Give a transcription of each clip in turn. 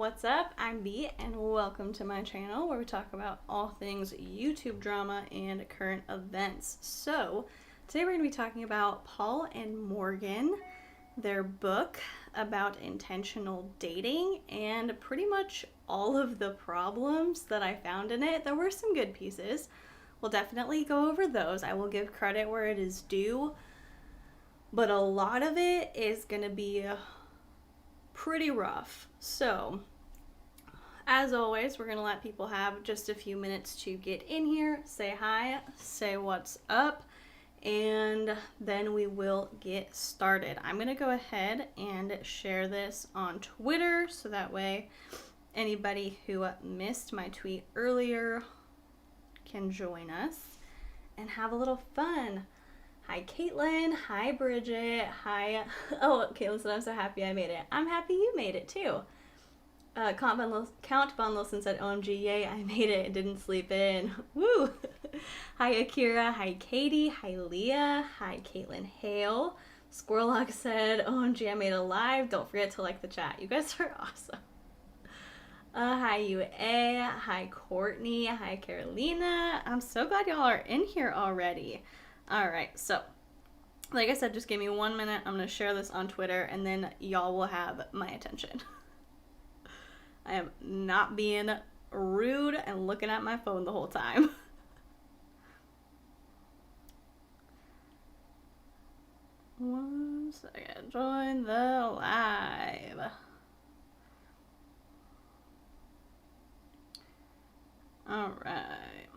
What's up? I'm B, and welcome to my channel where we talk about all things YouTube drama and current events. So, today we're going to be talking about Paul and Morgan, their book about intentional dating, and pretty much all of the problems that I found in it. There were some good pieces. We'll definitely go over those. I will give credit where it is due, but a lot of it is going to be pretty rough. So, as always, we're going to let people have just a few minutes to get in here, say hi, say what's up, and then we will get started. I'm going to go ahead and share this on Twitter so that way anybody who missed my tweet earlier can join us and have a little fun. Hi, Caitlin. Hi, Bridget. Hi. Oh, Caitlin said, I'm so happy I made it. I'm happy you made it, too. Count Von Wilson said, OMG, yay, I made it. Didn't sleep in. Woo. Hi, Akira. Hi, Katie. Hi, Leah. Hi, Caitlin Hale. Squirrellock said, OMG, I made it live. Don't forget to like the chat. You guys are awesome. Hi, UA. Hi, Courtney. Hi, Carolina. I'm so glad y'all are in here already. Alright, so, like I said, just give me 1 minute. I'm going to share this on Twitter, and then y'all will have my attention. I am not being rude and looking at my phone the whole time. One second. Join the live. Alright.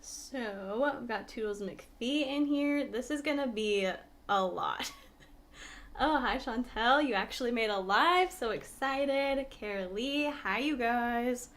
So, I've got Toodles McPhee in here. This is gonna be a lot. Oh, hi Chantel. You actually made a live. So excited. Carolee. Hi, you guys.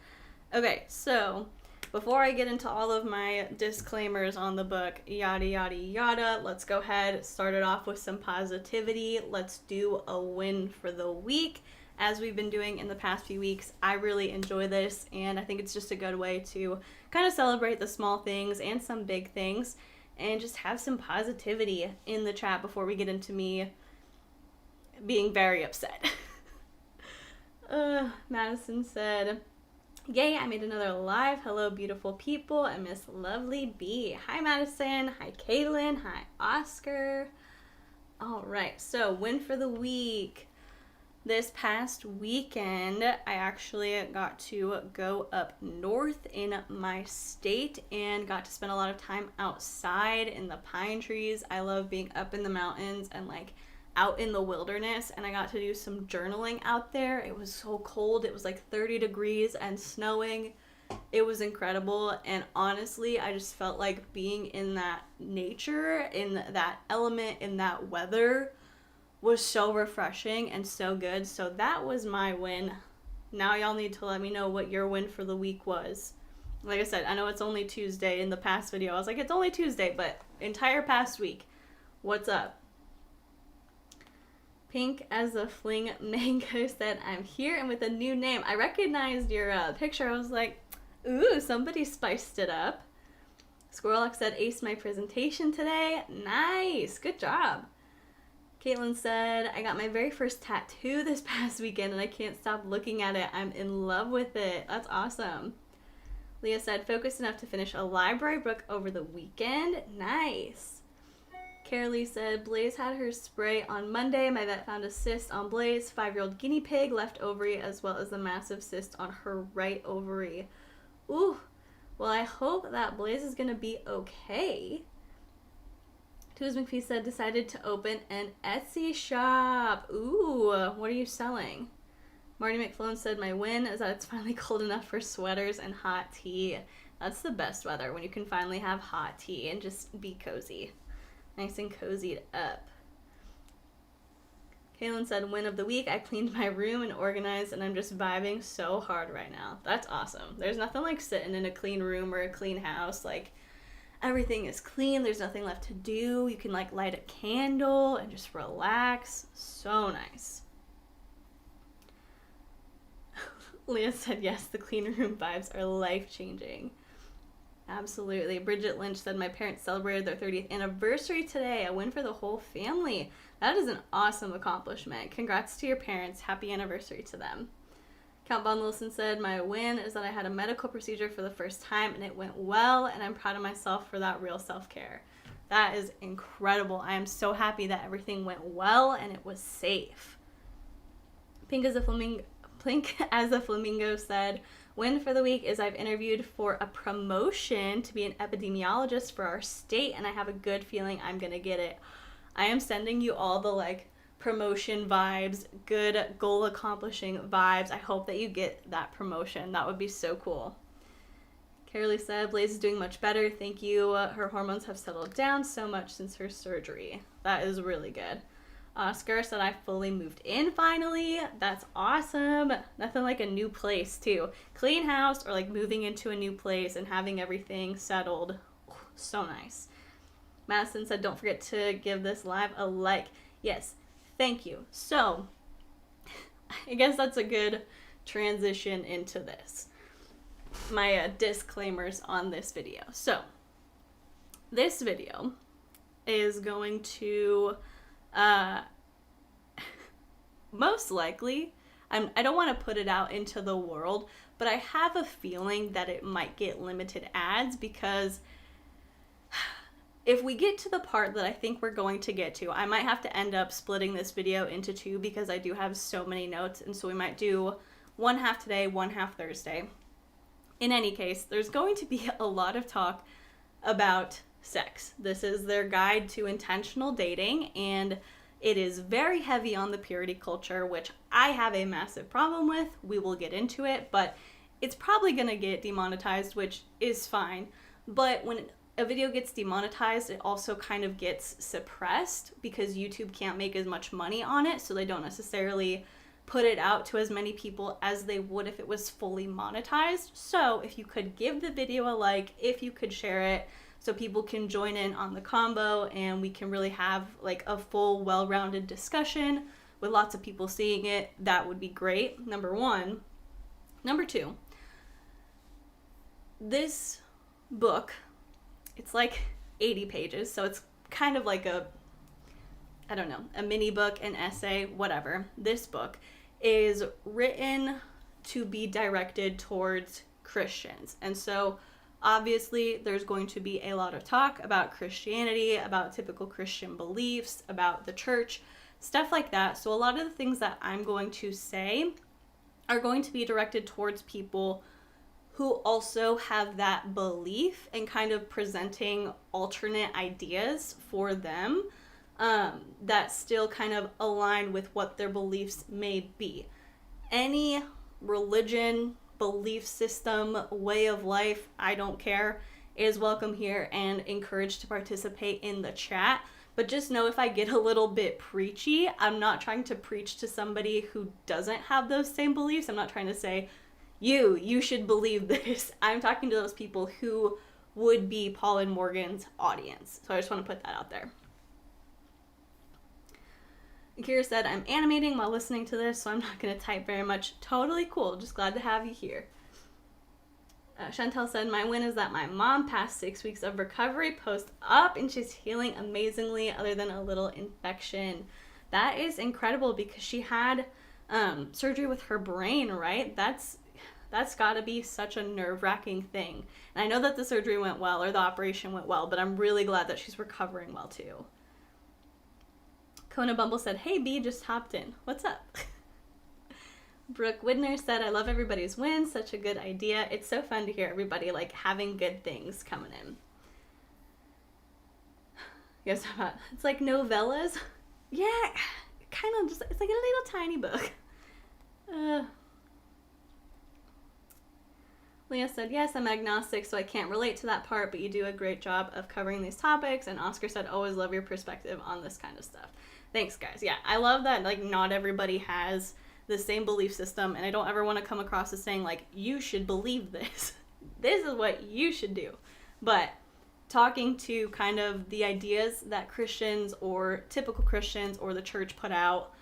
Okay, so before I get into all of my disclaimers on the book, yada, yada, yada, let's go ahead, start it off with some positivity. Let's do a win for the week. As we've been doing in the past few weeks, I really enjoy this, and I think it's just a good way to kind of celebrate the small things and some big things, and just have some positivity in the chat before we get into me being very upset. Madison said, yay, I made another live. Hello, beautiful people. I miss Lovely B. Hi, Madison. Hi, Caitlin. Hi, Oscar. All right, so win for the week. This past weekend, I actually got to go up north in my state and got to spend a lot of time outside in the pine trees. I love being up in the mountains and like out in the wilderness, and I got to do some journaling out there. It was so cold. It was like 30 degrees and snowing. It was incredible, and honestly, I just felt like being in that nature, in that element, in that weather was so refreshing and so good. So that was my win. Now y'all need to let me know what your win for the week was. Like I said, I know it's only Tuesday. In the past video, I was like, it's only Tuesday, but entire past week, what's up? Pink as a Fling Mango said, I'm here and with a new name. I recognized your picture. I was like, ooh, somebody spiced it up. Squirrellock said, aced my presentation today. Nice, good job. Caitlin said, I got my very first tattoo this past weekend and I can't stop looking at it. I'm in love with it. That's awesome. Leah said, focused enough to finish a library book over the weekend. Nice. Carolee said, Blaze had her spray on Monday. My vet found a cyst on Blaze, 5-year-old guinea pig, left ovary, as well as a massive cyst on her right ovary. Ooh, well, I hope that Blaze is going to be okay. Toos McPhee said, decided to open an Etsy shop. Ooh, what are you selling? Marty McFlone said, my win is that it's finally cold enough for sweaters and hot tea. That's the best weather, when you can finally have hot tea and just be cozy. Nice and cozied up. Kaylin said, win of the week. I cleaned my room and organized, and I'm just vibing so hard right now. That's awesome. There's nothing like sitting in a clean room or a clean house. Like, everything is clean. There's nothing left to do. You can like light a candle and just relax. So nice. Leah said, yes, the clean room vibes are life-changing. Absolutely. Bridget Lynch said, my parents celebrated their 30th anniversary today. A win for the whole family. That is an awesome accomplishment. Congrats to your parents. Happy anniversary to them. Count Von Wilson said, my win is that I had a medical procedure for the first time and it went well, and I'm proud of myself for that real self-care. That is incredible. I am so happy that everything went well and it was safe. Pink as a Flamingo said, win for the week is I've interviewed for a promotion to be an epidemiologist for our state, and I have a good feeling I'm going to get it. I am sending you all the promotion vibes, good goal accomplishing vibes. I hope that you get that promotion. That would be so cool. Carolee said, Blaze is doing much better. Thank you. Her hormones have settled down so much since her surgery. That is really good. Oscar said, I fully moved in finally. That's awesome. Nothing like a new place too. Clean house or moving into a new place and having everything settled. So nice. Madison said, don't forget to give this live a like. Yes, thank you. So I guess that's a good transition into this. My disclaimers on this video. So this video is going to most likely, I don't want to put it out into the world, but I have a feeling that it might get limited ads, because if we get to the part that I think we're going to get to, I might have to end up splitting this video into two, because I do have so many notes, and so we might do one half today, one half Thursday. In any case, there's going to be a lot of talk about sex. This is their guide to intentional dating, and it is very heavy on the purity culture, which I have a massive problem with. We will get into it, but it's probably going to get demonetized, which is fine. But when a video gets demonetized, it also kind of gets suppressed because YouTube can't make as much money on it, so they don't necessarily put it out to as many people as they would if it was fully monetized. So if you could give the video a like, if you could share it, so people can join in on the combo and we can really have a full, well-rounded discussion with lots of people seeing it, that would be great, number one. Number two, this book, it's 80 pages, so it's kind of like a mini book, an essay, whatever. This book is written to be directed towards Christians. And so obviously there's going to be a lot of talk about Christianity, about typical Christian beliefs, about the church, stuff like that. So a lot of the things that I'm going to say are going to be directed towards people who also have that belief, and kind of presenting alternate ideas for them that still kind of align with what their beliefs may be. Any religion, belief system, way of life, I don't care, is welcome here and encouraged to participate in the chat. But just know, if I get a little bit preachy, I'm not trying to preach to somebody who doesn't have those same beliefs. I'm not trying to say, you should believe this. I'm talking to those people who would be Paul and Morgan's audience. So I just want to put that out there. Kira said, I'm animating while listening to this, so I'm not going to type very much. Totally cool. Just glad to have you here. Chantel said, my win is that my mom passed 6 weeks of recovery post-op, and she's healing amazingly other than a little infection. That is incredible, because she had surgery with her brain, right? That's got to be such a nerve-wracking thing. And I know that the surgery went well, or the operation went well, but I'm really glad that she's recovering well too. Kona Bumble said, hey B, just hopped in. What's up? Brooke Widner said, I love everybody's win. Such a good idea. It's so fun to hear everybody having good things coming in. You guys know about, it's like novellas. Yeah, kind of just, it's like a little tiny book. Leah said, yes, I'm agnostic, so I can't relate to that part, but you do a great job of covering these topics. And Oscar said, always love your perspective on this kind of stuff. Thanks, guys. Yeah, I love that, not everybody has the same belief system, and I don't ever want to come across as saying, you should believe this. This is what you should do. But talking to kind of the ideas that Christians or typical Christians or the church put out,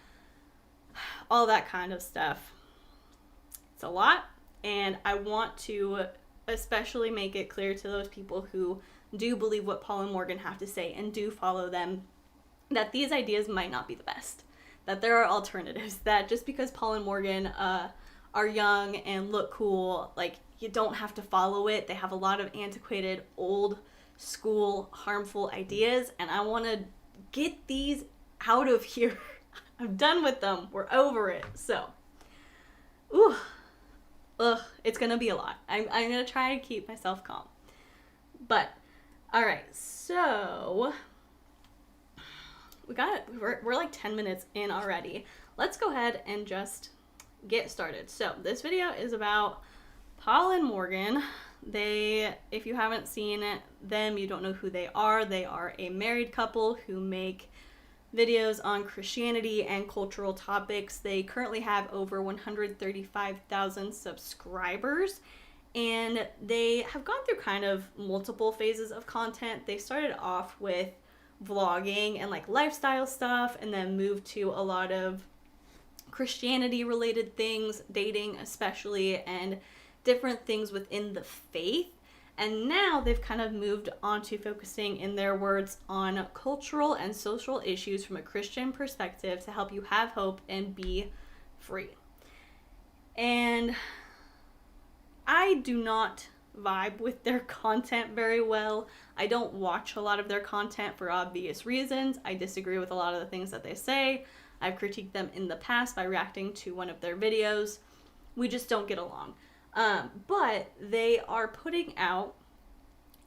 all that kind of stuff. It's a lot, and I want to especially make it clear to those people who do believe what Paul and Morgan have to say and do follow them, that these ideas might not be the best, that there are alternatives, that just because Paul and Morgan are young and look cool, like, you don't have to follow it. They have a lot of antiquated, old school, harmful ideas, and I want to get these out of here. I'm done with them. We're over it. So, it's gonna be a lot. I'm gonna try to keep myself calm. But, all right, so we're like 10 minutes in already. Let's go ahead and just get started. So this video is about Paul and Morgan. If you haven't seen them, you don't know who they are. They are a married couple who make videos on Christianity and cultural topics. They currently have over 135,000 subscribers, and they have gone through kind of multiple phases of content. They started off with vlogging and like lifestyle stuff, and then moved to a lot of Christianity related things, dating especially, and different things within the faith. And now they've kind of moved on to focusing, in their words, on cultural and social issues from a Christian perspective to help you have hope and be free. And I do not vibe with their content very well. I don't watch a lot of their content for obvious reasons. I disagree with a lot of the things that they say. I've critiqued them in the past by reacting to one of their videos. We just don't get along. But they are putting out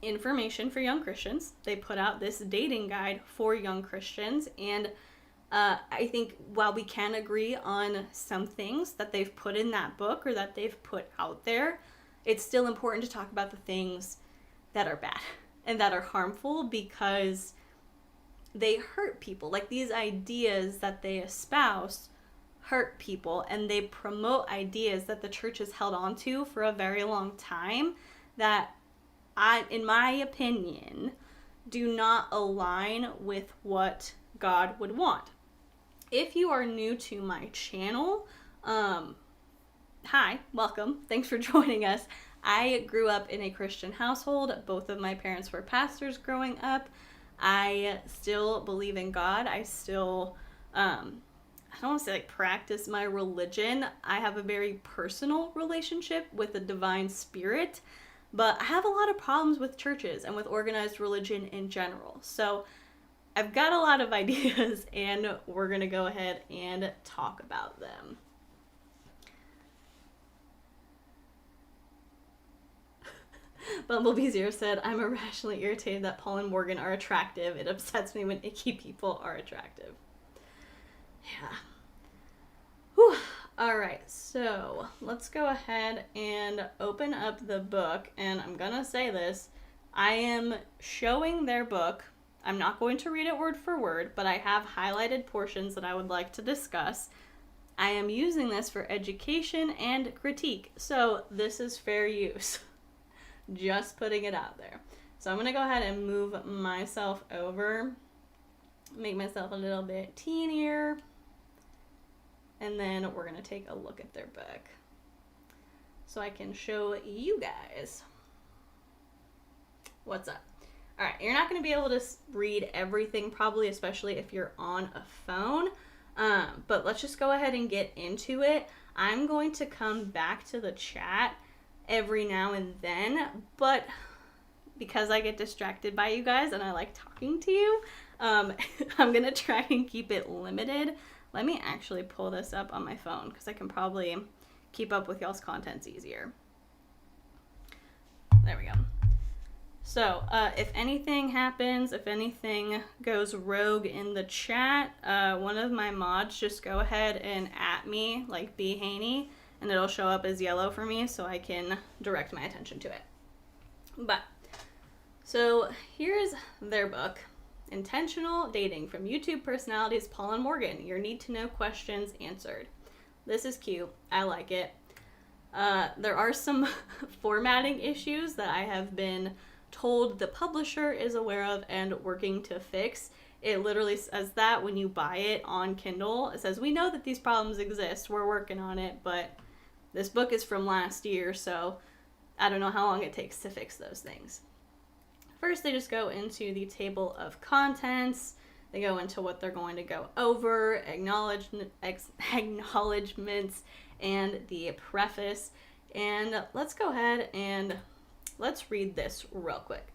information for young Christians. They put out this dating guide for young Christians. And I think while we can agree on some things that they've put in that book or that they've put out there, it's still important to talk about the things that are bad and that are harmful, because they hurt people. Like, these ideas that they espouse hurt people, and they promote ideas that the church has held on to for a very long time that, in my opinion, do not align with what God would want. If you are new to my channel, hi, welcome. Thanks for joining us. I grew up in a Christian household. Both of my parents were pastors growing up. I still believe in God. I still, I don't want to say like practice my religion. I have a very personal relationship with the divine spirit, but I have a lot of problems with churches and with organized religion in general. So I've got a lot of ideas, and we're going to go ahead and talk about them. Bumblebee0 said, I'm irrationally irritated that Paul and Morgan are attractive. It upsets me when icky people are attractive. Yeah. Whew. Alright, so let's go ahead and open up the book, and I'm gonna say this. I am showing their book. I'm not going to read it word for word, but I have highlighted portions that I would like to discuss. I am using this for education and critique, so this is fair use. Just putting it out there. So I'm going to go ahead and move myself over, make myself a little bit teenier, and then we're going to take a look at their book so I can show you guys what's up. All right, you're not going to be able to read everything probably, especially if you're on a phone, but let's just go ahead and get into it. I'm going to come back to the chat every now and then, but because I get distracted by you guys and I like talking to you, I'm gonna try and keep it limited. Let me actually pull this up on my phone because I can probably keep up with y'all's contents easier. There we go. So if anything happens, if anything goes rogue in the chat, one of my mods just go ahead and at me, like B Haney, and it'll show up as yellow for me so I can direct my attention to it. But, so here's their book, Intentional Dating, from YouTube personalities Paul and Morgan, Your Need to Know Questions Answered. This is cute. I like it. There are some formatting issues that I have been told the publisher is aware of and working to fix. It literally says that when you buy it on Kindle. It says, we know that these problems exist. We're working on it, but this book is from last year, so I don't know how long it takes to fix those things. First, they just go into the table of contents. They go into what they're going to go over, acknowledgements, and the preface. And let's go ahead and let's read this real quick.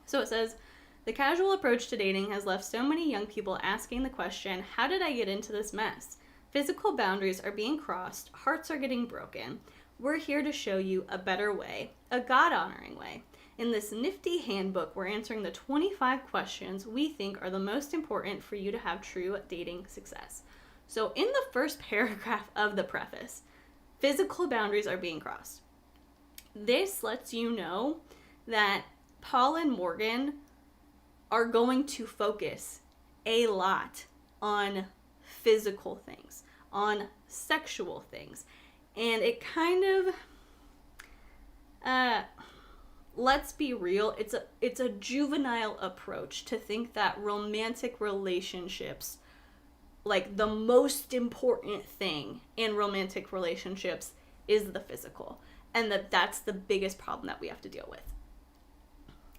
So it says, the casual approach to dating has left so many young people asking the question, how did I get into this mess? Physical boundaries are being crossed, hearts are getting broken. We're here to show you a better way, a God-honoring way. In this nifty handbook, we're answering the 25 questions we think are the most important for you to have true dating success. So in the first paragraph of the preface, physical boundaries are being crossed. This lets you know that Paul and Morgan are going to focus a lot on physical things, on sexual things. And it kind of, let's be real, it's a juvenile approach to think that romantic relationships, like the most important thing in romantic relationships is the physical. And that's the biggest problem that we have to deal with.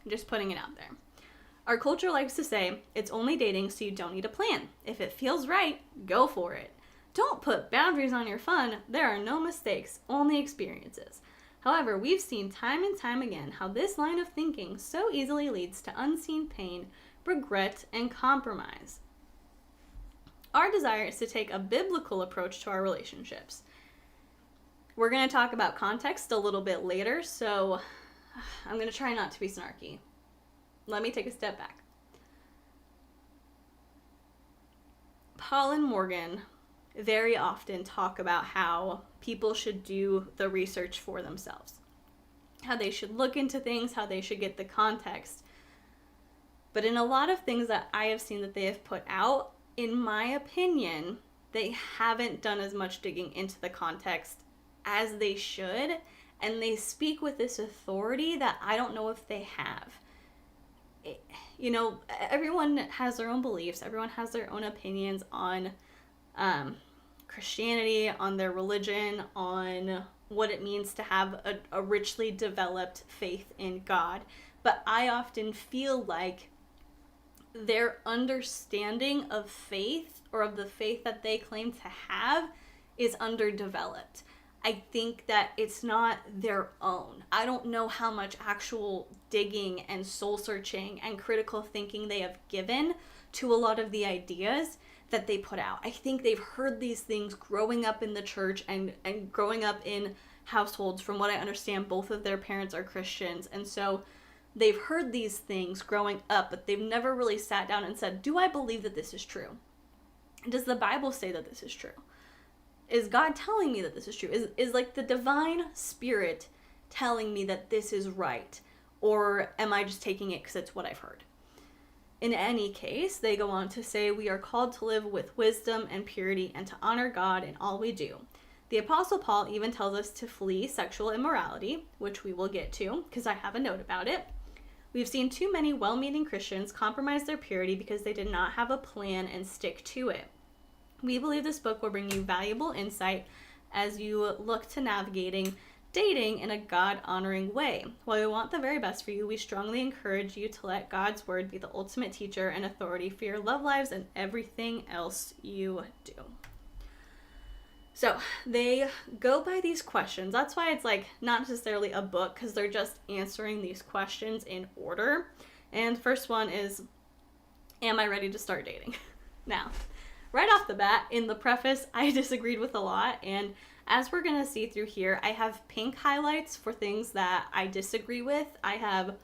Just putting it out there. Our culture likes to say, it's only dating so you don't need a plan. If it feels right, go for it. Don't put boundaries on your fun. There are no mistakes, only experiences. However, we've seen time and time again how this line of thinking so easily leads to unseen pain, regret, and compromise. Our desire is to take a biblical approach to our relationships. We're going to talk about context a little bit later, so I'm going to try not to be snarky. Let me take a step back. Paul and Morgan very often talk about how people should do the research for themselves, how they should look into things, how they should get the context. But in a lot of things that I have seen that they have put out, in my opinion, they haven't done as much digging into the context as they should, and they speak with this authority that I don't know if they have. You know, everyone has their own beliefs, everyone has their own opinions on Christianity, on their religion, on what it means to have a richly developed faith in God. But I often feel like their understanding of faith, or of the faith that they claim to have, is underdeveloped. I think that it's not their own. I don't know how much actual digging and soul searching and critical thinking they have given to a lot of the ideas that they put out. I think they've heard these things growing up in the church and growing up in households. From what I understand, both of their parents are Christians. And so they've heard these things growing up, but they've never really sat down and said, do I believe that this is true? Does the Bible say that this is true? Is God telling me that this is true? Is like the divine spirit telling me that this is right? Or am I just taking it because it's what I've heard? In any case, they go on to say we are called to live with wisdom and purity and to honor God in all we do. The Apostle Paul even tells us to flee sexual immorality, which we will get to because I have a note about it. We've seen too many well-meaning Christians compromise their purity because they did not have a plan and stick to it. We believe this book will bring you valuable insight as you look to navigating dating in a God-honoring way. While we want the very best for you, we strongly encourage you to let God's word be the ultimate teacher and authority for your love lives and everything else you do. So they go by these questions. That's why it's like not necessarily a book, because they're just answering these questions in order. And the first one is, am I ready to start dating? Now, right off the bat, in the preface, I disagreed with a lot, and as we're going to see through here, I have pink highlights for things that I disagree with. I have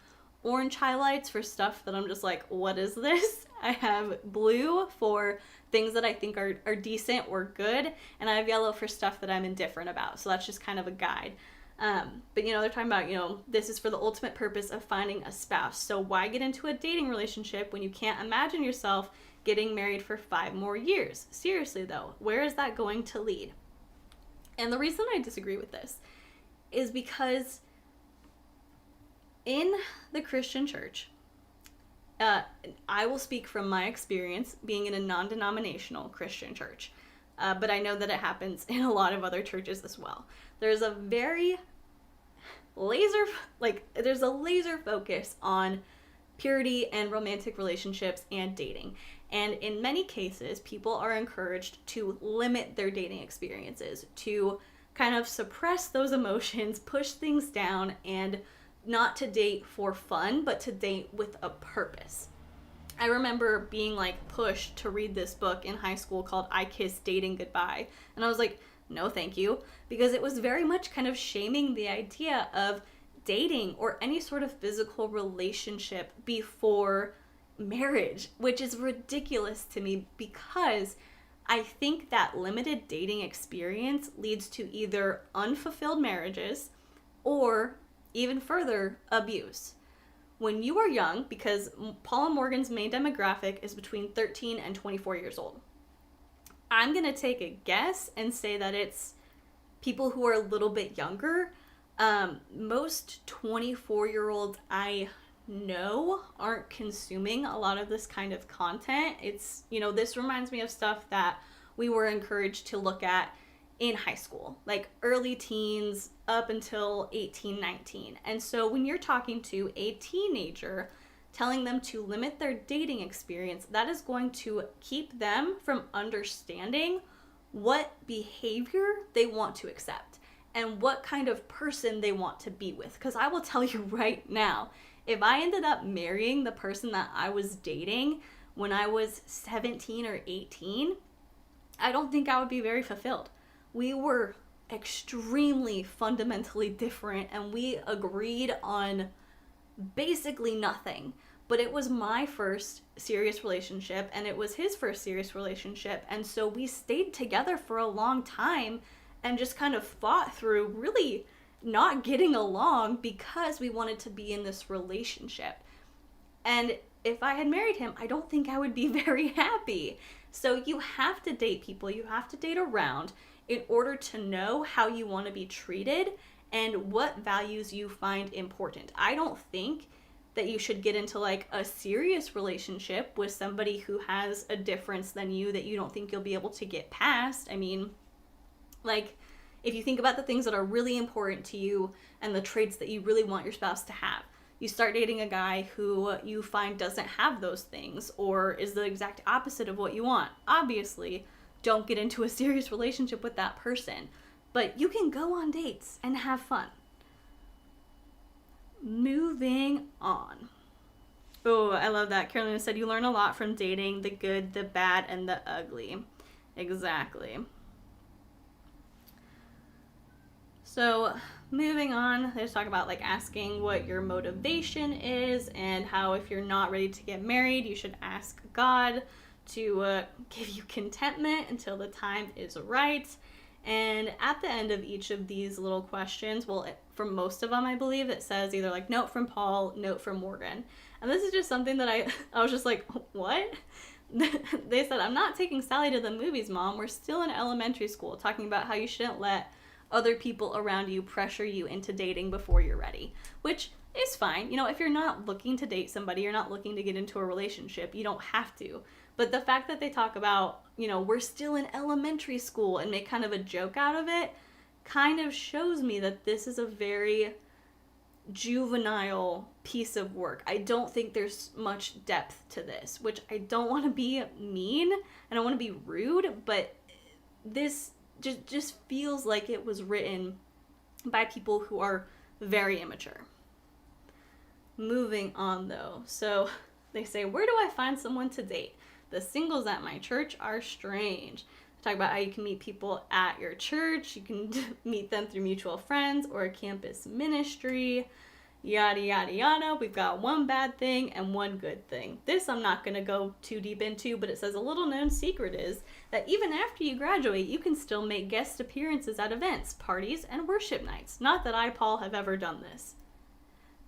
orange highlights for stuff that I'm just like, what is this? I have blue for things that I think are decent or good, and I have yellow for stuff that I'm indifferent about. So that's just kind of a guide. But, they're talking about, this is for the ultimate purpose of finding a spouse. So why get into a dating relationship when you can't imagine yourself getting married for 5 more years? Seriously, though, where is that going to lead? And the reason I disagree with this is because in the Christian church, I will speak from my experience being in a non-denominational Christian church, but I know that it happens in a lot of other churches as well. There's a very there's a laser focus on purity and romantic relationships and dating. And in many cases, people are encouraged to limit their dating experiences, to kind of suppress those emotions, push things down, and not to date for fun, but to date with a purpose. I remember being like pushed to read this book in high school called I Kissed Dating Goodbye. And I was like, no, thank you. Because it was very much kind of shaming the idea of dating or any sort of physical relationship before marriage, which is ridiculous to me because I think that limited dating experience leads to either unfulfilled marriages or, even further, abuse. When you are young, because Paul and Morgan's main demographic is between 13 and 24 years old, I'm going to take a guess and say that it's people who are a little bit younger. Most 24-year-olds I know aren't consuming a lot of this kind of content. It's, this reminds me of stuff that we were encouraged to look at in high school, like early teens up until 18, 19. And so when you're talking to a teenager, telling them to limit their dating experience, that is going to keep them from understanding what behavior they want to accept and what kind of person they want to be with. Because I will tell you right now, if I ended up marrying the person that I was dating when I was 17 or 18, I don't think I would be very fulfilled. We were extremely fundamentally different and we agreed on basically nothing. But it was my first serious relationship and it was his first serious relationship. And so we stayed together for a long time and just kind of fought through really not getting along because we wanted to be in this relationship. And if I had married him, I don't think I would be very happy. So you have to date people, you have to date around in order to know how you want to be treated and what values you find important. I don't think that you should get into like a serious relationship with somebody who has a difference than you that you don't think you'll be able to get past. I mean, like, if you think about the things that are really important to you and the traits that you really want your spouse to have, you start dating a guy who you find doesn't have those things or is the exact opposite of what you want. Obviously, don't get into a serious relationship with that person, but you can go on dates and have fun. Moving on. Oh, I love that. Carolina said you learn a lot from dating, the good, the bad, and the ugly. Exactly. So moving on, let's talk about like asking what your motivation is and how if you're not ready to get married, you should ask God to give you contentment until the time is right. And at the end of each of these little questions, well, for most of them, I believe it says either like note from Paul, note from Morgan. And this is just something that I was just like, what? They said, I'm not taking Sally to the movies, Mom. We're still in elementary school, talking about how you shouldn't let other people around you pressure you into dating before you're ready, which is fine. If you're not looking to date somebody, you're not looking to get into a relationship, you don't have to. But the fact that they talk about, we're still in elementary school and make kind of a joke out of it kind of shows me that this is a very juvenile piece of work. I don't think there's much depth to this, which I don't want to be mean. I don't want to be rude, but this just feels like it was written by people who are very immature. Moving on though. So they say, where do I find someone to date? The singles at my church are strange. Talk about how you can meet people at your church. You can meet them through mutual friends or a campus ministry. Yada, yada, yada. We've got one bad thing and one good thing. This I'm not going to go too deep into, but it says a little known secret is that even after you graduate, you can still make guest appearances at events, parties, and worship nights. Not that I, Paul, have ever done this.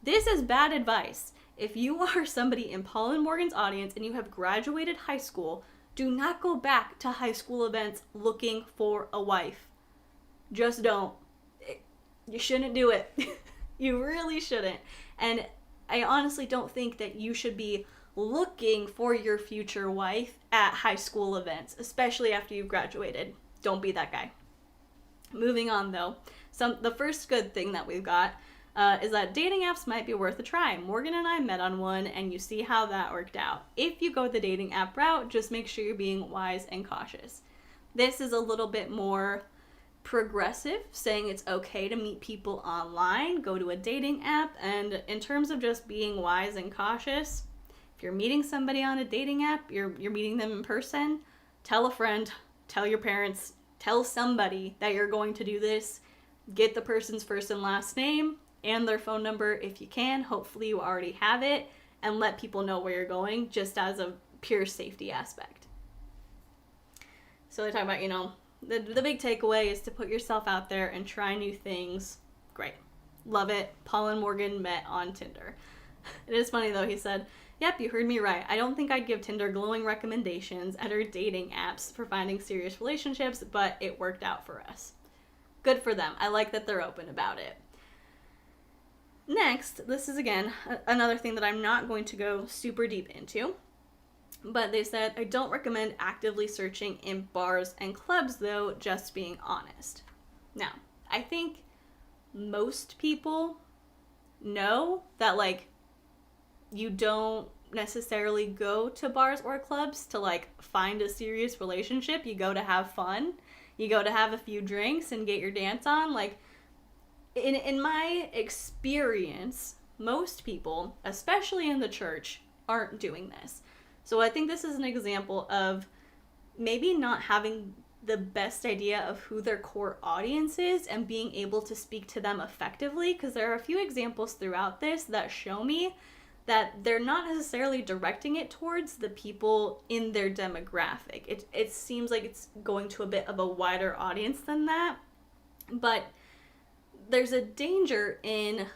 This is bad advice. If you are somebody in Paul and Morgan's audience and you have graduated high school, do not go back to high school events looking for a wife. Just don't. You shouldn't do it. You really shouldn't. And I honestly don't think that you should be looking for your future wife at high school events, especially after you've graduated. Don't be that guy. Moving on though. The first good thing that we've got, is that dating apps might be worth a try. Morgan and I met on one, and you see how that worked out. If you go the dating app route, just make sure you're being wise and cautious. This is a little bit more progressive, saying it's okay to meet people online, go to a dating app, and in terms of just being wise and cautious, if you're meeting somebody on a dating app, you're meeting them in person, tell a friend, tell your parents, tell somebody that you're going to do this. Get the person's first and last name and their phone number if you can. Hopefully you already have it, and let people know where you're going, just as a pure safety aspect. So they talk about, the big takeaway is to put yourself out there and try new things. Great. Love it. Paul and Morgan met on Tinder. It is funny though, he said, "Yep, you heard me right. I don't think I'd give Tinder glowing recommendations at our dating apps for finding serious relationships, but it worked out for us." Good for them. I like that they're open about it. Next, this is again another thing that I'm not going to go super deep into, but they said, "I don't recommend actively searching in bars and clubs though, just being honest." Now, I think most people know that you don't necessarily go to bars or clubs to find a serious relationship. You go to have fun. You go to have a few drinks and get your dance on. In my experience, most people, especially in the church, aren't doing this. So I think this is an example of maybe not having the best idea of who their core audience is and being able to speak to them effectively, because there are a few examples throughout this that show me that they're not necessarily directing it towards the people in their demographic. It seems like it's going to a bit of a wider audience than that, but there's a danger in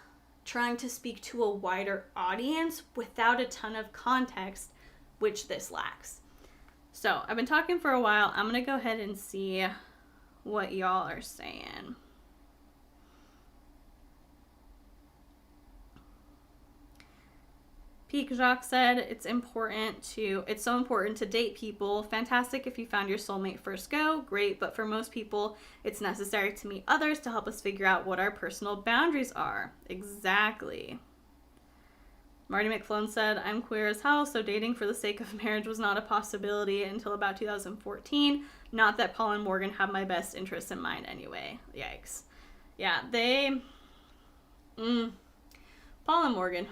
trying to speak to a wider audience without a ton of context, which this lacks. So I've been talking for a while. I'm going to go ahead and see what y'all are saying. Peak Jacques said, it's so important to date people. Fantastic if you found your soulmate first go, great, but for most people, it's necessary to meet others to help us figure out what our personal boundaries are. Exactly. Marty McFlone said, "I'm queer as hell, so dating for the sake of marriage was not a possibility until about 2014. Not that Paul and Morgan have my best interests in mind anyway." Yikes. Yeah, Paul and Morgan,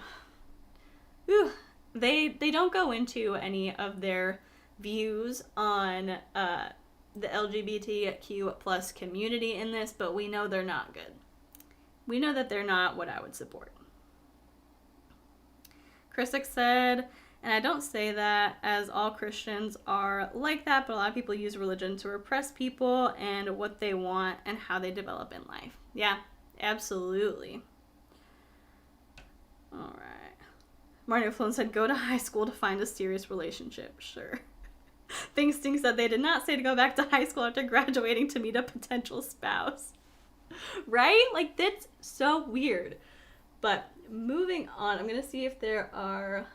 they don't go into any of their views on the LGBTQ plus community in this, but we know they're not good. We know that they're not what I would support. Chrisick said, "And I don't say that as all Christians are like that, but a lot of people use religion to repress people and what they want and how they develop in life." Yeah, absolutely. All right. Marty Flone said, "Go to high school to find a serious relationship." Sure. Thing Sting said, "They did not say to go back to high school after graduating to meet a potential spouse." Right? That's so weird. But moving on, I'm going to see if there are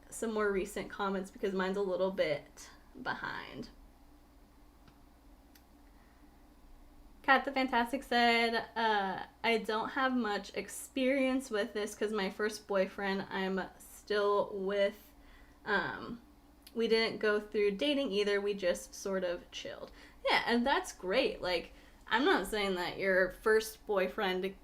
some more recent comments because mine's a little bit behind. Kat the Fantastic said, "I don't have much experience with this because my first boyfriend I'm still with, we didn't go through dating either. We just sort of chilled." Yeah, and that's great. I'm not saying that your first boyfriend,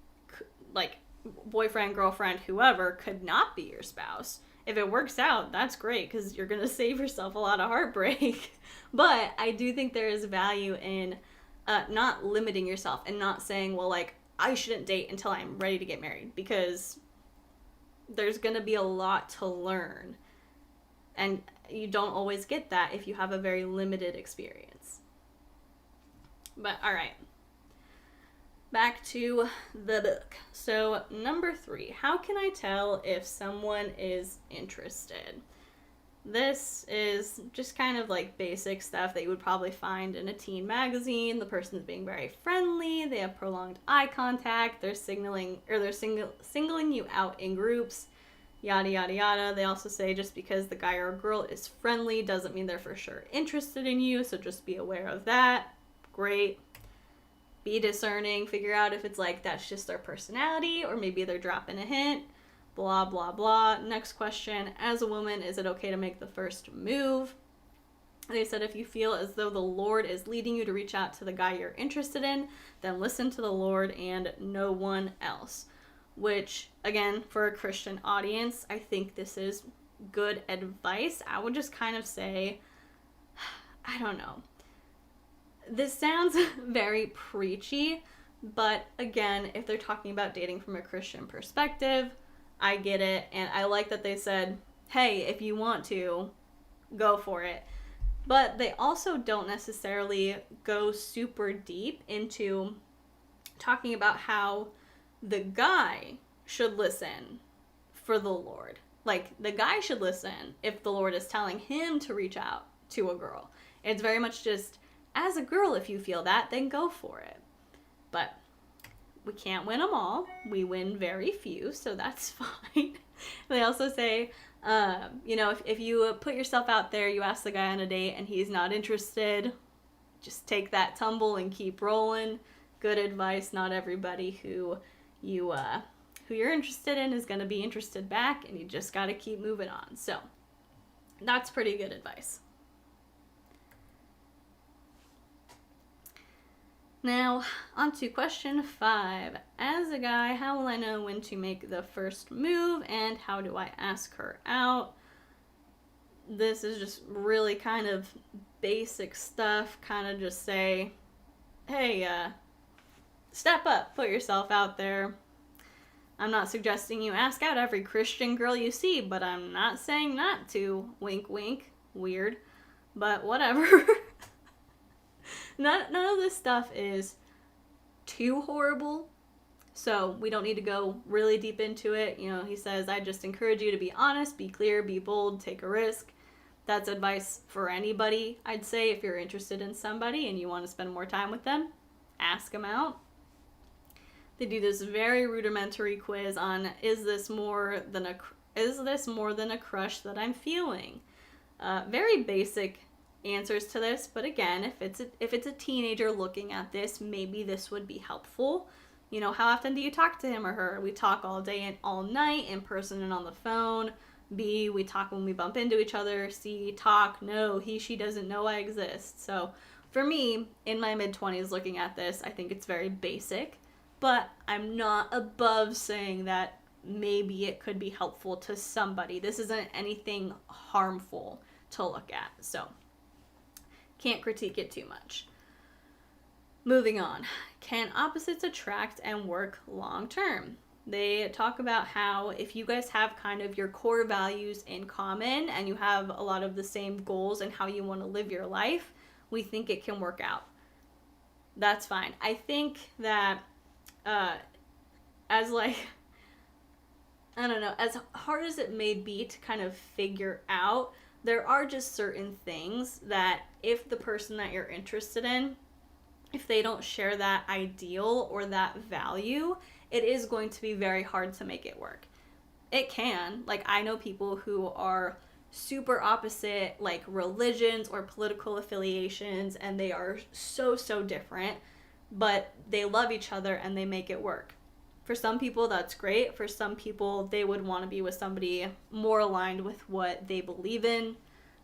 boyfriend, girlfriend, whoever, could not be your spouse. If it works out, that's great because you're going to save yourself a lot of heartbreak. But I do think there is value in not limiting yourself and not saying, well, I shouldn't date until I'm ready to get married, because there's going to be a lot to learn. And you don't always get that if you have a very limited experience. But all right. Back to the book. So, number 3, how can I tell if someone is interested? This is just kind of basic stuff that you would probably find in a teen magazine. The person's being very friendly, they have prolonged eye contact, they're singling you out in groups, yada yada yada. They also say just because the guy or girl is friendly doesn't mean they're for sure interested in you, so just be aware of that. Great. be discerning, figure out if it's like that's just their personality or maybe they're dropping a hint, blah, blah, blah. Next question, as a woman, is it okay to make the first move? They said if you feel as though the Lord is leading you to reach out to the guy you're interested in, then listen to the Lord and no one else. Which, again, for a Christian audience, I think this is good advice. I would just kind of say, I don't know. This sounds very preachy, but again, if they're talking about dating from a Christian perspective, I get it. And I like that they said, hey, if you want to, go for it. But they also don't necessarily go super deep into talking about how the guy should listen for the Lord. Like, the guy should listen if the Lord is telling him to reach out to a girl. It's very much just, as a girl, if you feel that, then go for it. But we can't win them all. We win very few, so that's fine. They also say, if you put yourself out there, you ask the guy on a date and he's not interested, just take that tumble and keep rolling. Good advice. Not everybody who you're interested in is going to be interested back, and you just got to keep moving on. So that's pretty good advice. Now, on to question 5. As a guy, how will I know when to make the first move, and how do I ask her out? This is just really kind of basic stuff. Kind of just say, hey, step up, put yourself out there. I'm not suggesting you ask out every Christian girl you see, but I'm not saying not to. Wink, wink. Weird. But whatever. None of this stuff is too horrible, so we don't need to go really deep into it. He says, I just encourage you to be honest, be clear, be bold, take a risk. That's advice for anybody, I'd say. If you're interested in somebody and you want to spend more time with them, ask them out. They do this very rudimentary quiz on, is this more than a crush that I'm feeling? Very basic answers to this, but again, if it's a teenager looking at this, maybe this would be helpful. How often do you talk to him or her? We talk all day and all night, in person and on the phone. B, we talk when we bump into each other. C, talk, no, she doesn't know I exist. So for me, in my mid-20s looking at this, I think it's very basic, but I'm not above saying that maybe it could be helpful to somebody. This isn't anything harmful to look at, so can't critique it too much. Moving on. Can opposites attract and work long term? They talk about how if you guys have kind of your core values in common and you have a lot of the same goals and how you want to live your life, we think it can work out. That's fine. I think that as hard as it may be to kind of figure out, there are just certain things that if the person that you're interested in, if they don't share that ideal or that value, it is going to be very hard to make it work. It can. I know people who are super opposite, religions or political affiliations, and they are so different, but they love each other and they make it work. For some people, that's great. For some people, they would want to be with somebody more aligned with what they believe in.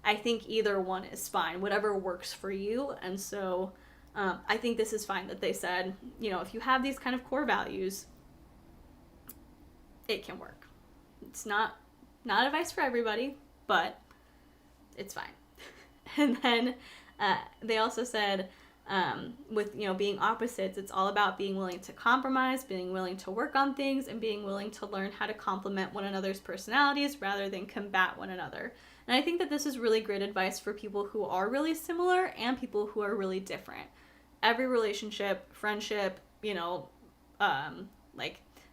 I think either one is fine, whatever works for you. And so I think this is fine that they said, if you have these kind of core values, it can work. It's not advice for everybody, but it's fine. And then they also said, with being opposites, it's all about being willing to compromise, being willing to work on things, and being willing to learn how to complement one another's personalities rather than combat one another. And I think that this is really great advice for people who are really similar and people who are really different. Every relationship, friendship,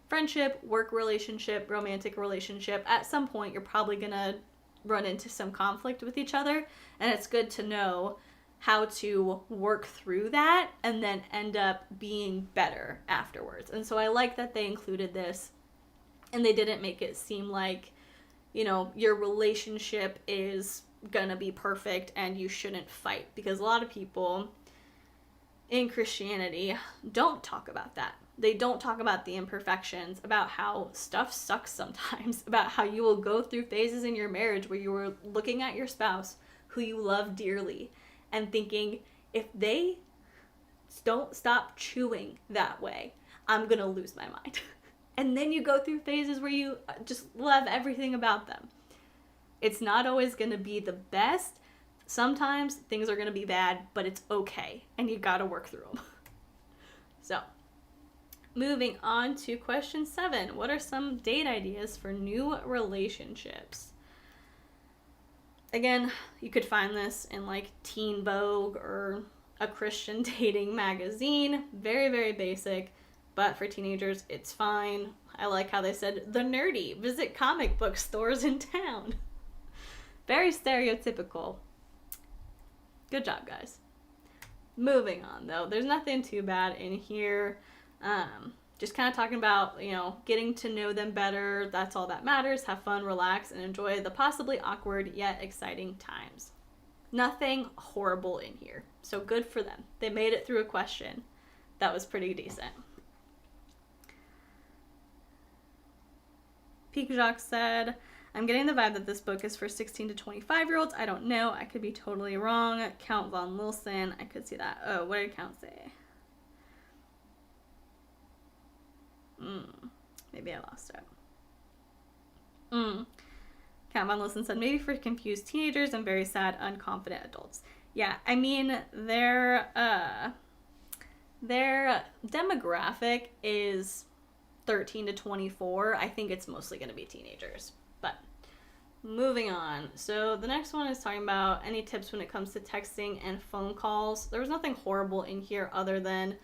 friendship, work relationship, romantic relationship, at some point you're probably gonna run into some conflict with each other, and it's good to know how to work through that and then end up being better afterwards. And so I like that they included this, and they didn't make it seem like, your relationship is gonna be perfect and you shouldn't fight, because a lot of people, in Christianity don't talk about that. They don't talk about the imperfections, about how stuff sucks sometimes, about how you will go through phases in your marriage where you are looking at your spouse who you love dearly and thinking, if they don't stop chewing that way, I'm going to lose my mind. And then you go through phases where you just love everything about them. It's not always going to be the best. Sometimes things are going to be bad, but it's okay. And you got to work through them. So, moving on to question 7. What are some date ideas for new relationships? Again, you could find this in like Teen Vogue or a Christian dating magazine. Very, very basic. But for teenagers, it's fine. I like how they said, the nerdy, visit comic book stores in town. Very stereotypical. Good job, guys. Moving on, though. There's nothing too bad in here. Just kind of talking about, getting to know them better. That's all that matters. Have fun, relax, and enjoy the possibly awkward yet exciting times. Nothing horrible in here. So good for them. They made it through a question that was pretty decent. Peak Jacques said, I'm getting the vibe that this book is for 16 to 25-year-olds. I don't know. I could be totally wrong. Count von Wilson. I could see that. Oh, what did Count say? Maybe I lost it. Count von Wilson said, maybe for confused teenagers and very sad, unconfident adults. Yeah, I mean, their demographic is 13 to 24. I think it's mostly going to be teenagers. But moving on. So the next one is talking about any tips when it comes to texting and phone calls. There was nothing horrible in here other than,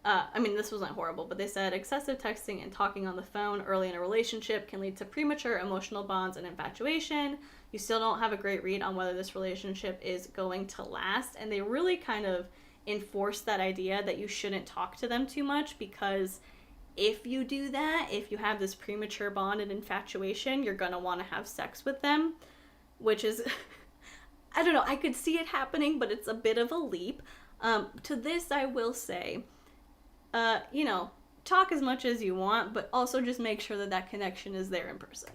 this wasn't horrible, but they said excessive texting and talking on the phone early in a relationship can lead to premature emotional bonds and infatuation. You still don't have a great read on whether this relationship is going to last. And they really kind of enforce that idea that you shouldn't talk to them too much, because if you do that, if you have this premature bond and infatuation, you're going to want to have sex with them, which is, I don't know, I could see it happening, but it's a bit of a leap. To this, I will say, talk as much as you want, but also just make sure that that connection is there in person.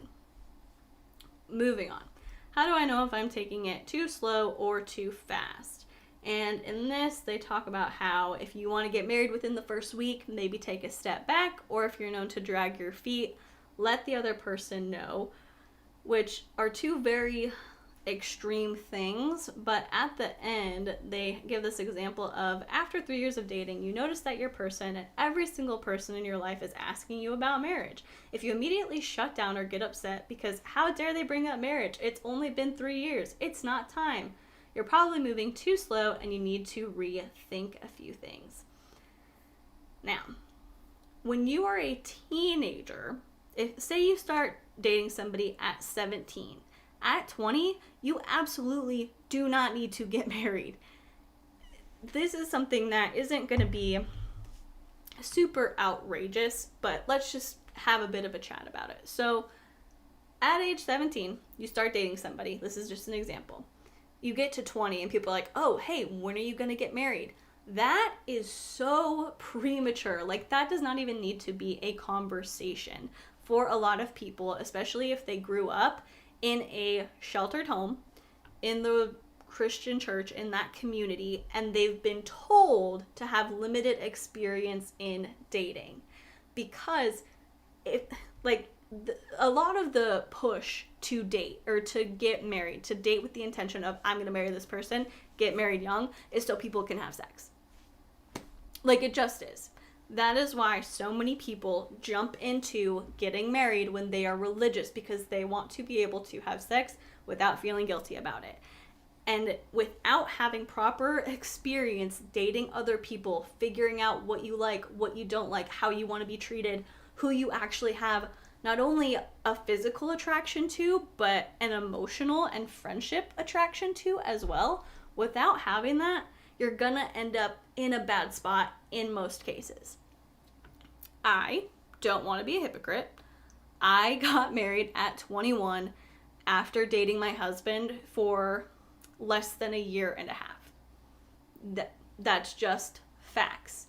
Moving on. How do I know if I'm taking it too slow or too fast? And in this, they talk about how if you want to get married within the first week, maybe take a step back, or if you're known to drag your feet, let the other person know, which are two very extreme things. But at the end, they give this example of after 3 years of dating, you notice that your person and every single person in your life is asking you about marriage. If you immediately shut down or get upset because how dare they bring up marriage? It's only been 3 years. It's not time. You're probably moving too slow and you need to rethink a few things. Now, when you are a teenager, say you start dating somebody at 17, at 20, you absolutely do not need to get married. This is something that isn't going to be super outrageous, but let's just have a bit of a chat about it. So, at age 17, you start dating somebody. This is just an example. You get to 20 and people are like, oh, hey, when are you going to get married? That is so premature. Like, that does not even need to be a conversation for a lot of people, especially if they grew up in a sheltered home, in the Christian church, in that community, and they've been told to have limited experience in dating. Because a lot of the push to date or to get married, to date with the intention of I'm going to marry this person, get married young, is so people can have sex. Like, it just is. That is why so many people jump into getting married when they are religious, because they want to be able to have sex without feeling guilty about it. And without having proper experience dating other people, figuring out what you like, what you don't like, how you want to be treated, who you actually have not only a physical attraction to, but an emotional and friendship attraction to as well. Without having that, you're gonna end up in a bad spot in most cases. I don't want to be a hypocrite. I got married at 21 after dating my husband for less than a year and a half. That's just facts.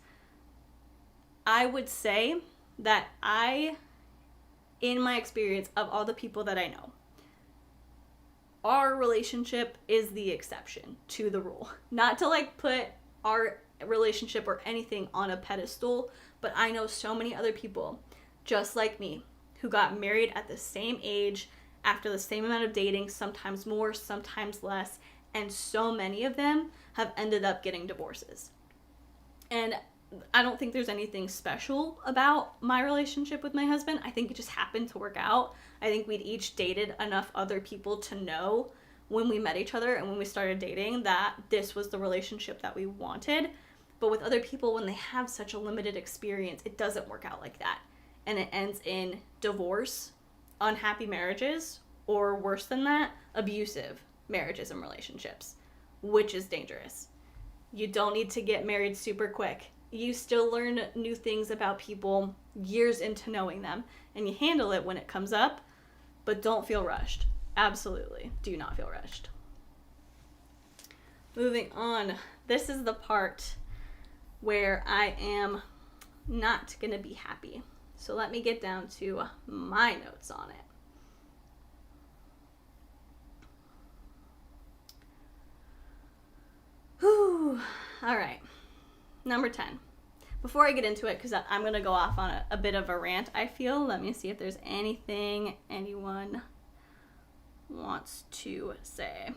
I would say that in my experience of all the people that I know, our relationship is the exception to the rule. Not to like put our relationship or anything on a pedestal, but I know so many other people just like me who got married at the same age, after the same amount of dating, sometimes more, sometimes less, and so many of them have ended up getting divorces. And I don't think there's anything special about my relationship with my husband. I think it just happened to work out. I think we'd each dated enough other people to know when we met each other and when we started dating that this was the relationship that we wanted. But with other people, when they have such a limited experience, it doesn't work out like that. And it ends in divorce, unhappy marriages, or worse than that, abusive marriages and relationships, which is dangerous. You don't need to get married super quick. You still learn new things about people years into knowing them, and you handle it when it comes up, but don't feel rushed. Absolutely, do not feel rushed. Moving on, this is the part where I am not going to be happy. So let me get down to my notes on it. Whew. All right. Number 10. Before I get into it, because I'm going to go off on a bit of a rant, I feel. Let me see if there's anything anyone wants to say.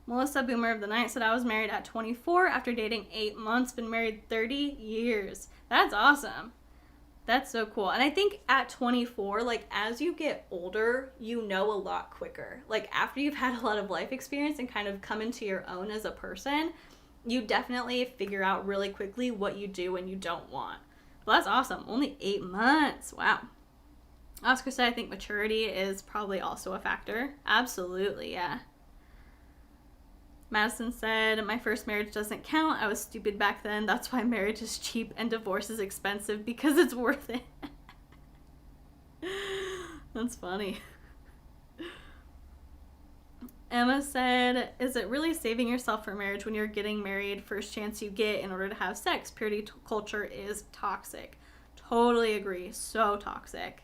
Melissa Boomer of the Night said, I was married at 24 after dating 8 months, been married 30 years. That's awesome. That's so cool. And I think at 24, like, as you get older, you know a lot quicker. Like, after you've had a lot of life experience and kind of come into your own as a person, you definitely figure out really quickly what you do and you don't want. Well, that's awesome. Only 8 months. Wow. Oscar said, I think maturity is probably also a factor. Absolutely, yeah. Madison said, my first marriage doesn't count. I was stupid back then. That's why marriage is cheap and divorce is expensive, because it's worth it. That's funny. Emma said, is it really saving yourself for marriage when you're getting married first chance you get in order to have sex? Purity culture is toxic. Totally agree. So toxic.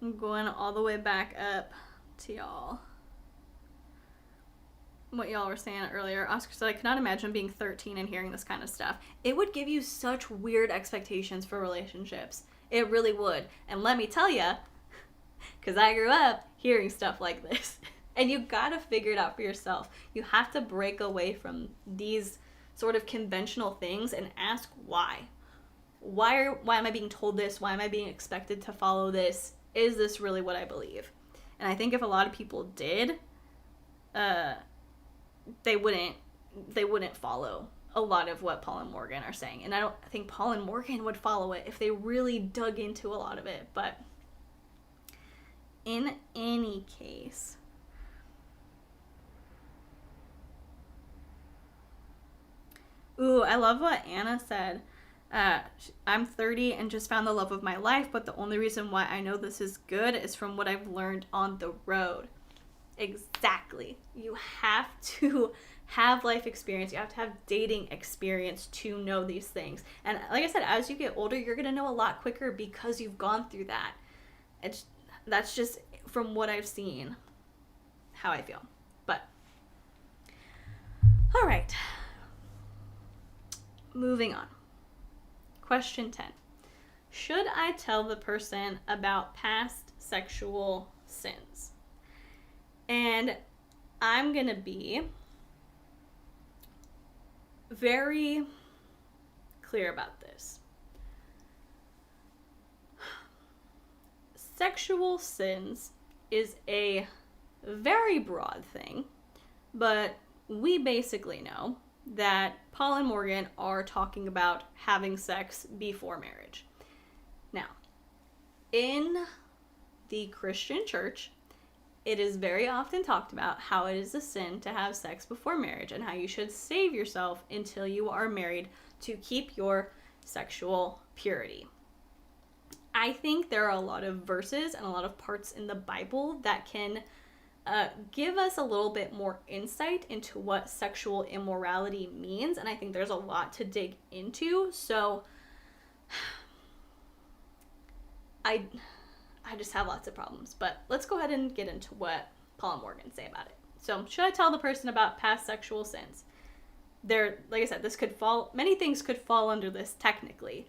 I'm going all the way back up to y'all. What y'all were saying earlier. Oscar said, I cannot imagine being 13 and hearing this kind of stuff. It would give you such weird expectations for relationships. It really would. And let me tell you, because I grew up hearing stuff like this. And you gotta figure it out for yourself. You have to break away from these sort of conventional things and ask why. Why am I being told this? Why am I being expected to follow this? Is this really what I believe? And I think if a lot of people did, they wouldn't follow a lot of what Paul and Morgan are saying. And I don't think Paul and Morgan would follow it if they really dug into a lot of it. But in any case, ooh, I love what Anna said. I'm 30 and just found the love of my life, but the only reason why I know this is good is from what I've learned on the road. Exactly. You have to have life experience. You have to have dating experience to know these things. And like I said, as you get older, you're going to know a lot quicker because you've gone through that. That's just from what I've seen, how I feel. But, all right. Moving on. Question 10. Should I tell the person about past sexual sins? And I'm going to be very clear about this. Sexual sins is a very broad thing, but we basically know that Paul and Morgan are talking about having sex before marriage. Now, in the Christian church, it is very often talked about how it is a sin to have sex before marriage and how you should save yourself until you are married to keep your sexual purity. I think there are a lot of verses and a lot of parts in the Bible that can give us a little bit more insight into what sexual immorality means. And I think there's a lot to dig into. So I just have lots of problems. But let's go ahead and get into what Paul and Morgan say about it. So, should I tell the person about past sexual sins? Like I said, many things could fall under this technically,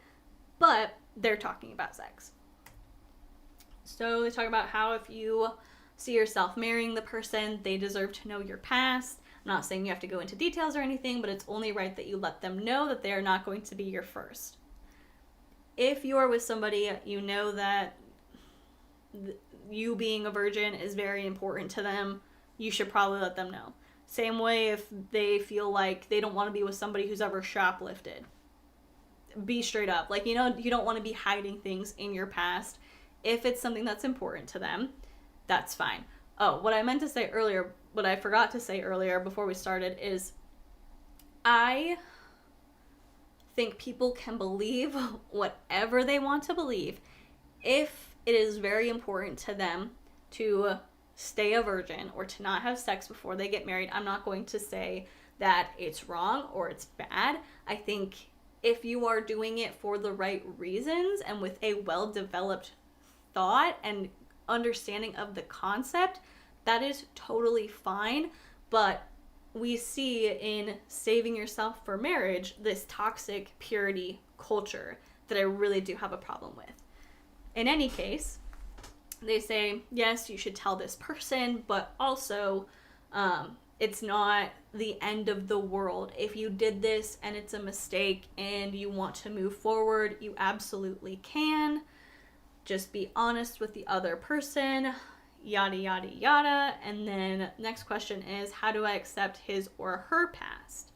but they're talking about sex. So they talk about how if you see yourself marrying the person, they deserve to know your past. I'm not saying you have to go into details or anything, but it's only right that you let them know that they are not going to be your first. If you are with somebody, you know that you being a virgin is very important to them, you should probably let them know. Same way if they feel like they don't want to be with somebody who's ever shoplifted. Be straight up. Like, you don't want to be hiding things in your past. If it's something that's important to them, that's fine. Oh, what I meant to say earlier, what I forgot to say earlier before we started is I think people can believe whatever they want to believe if it is very important to them to stay a virgin or to not have sex before they get married. I'm not going to say that it's wrong or it's bad. I think if you are doing it for the right reasons and with a well-developed thought and understanding of the concept, that is totally fine. But we see in saving yourself for marriage this toxic purity culture that I really do have a problem with. In any case, they say, yes, you should tell this person, but also it's not the end of the world. If you did this and it's a mistake and you want to move forward, you absolutely can. Just be honest with the other person, yada, yada, yada. And then next question is, how do I accept his or her past?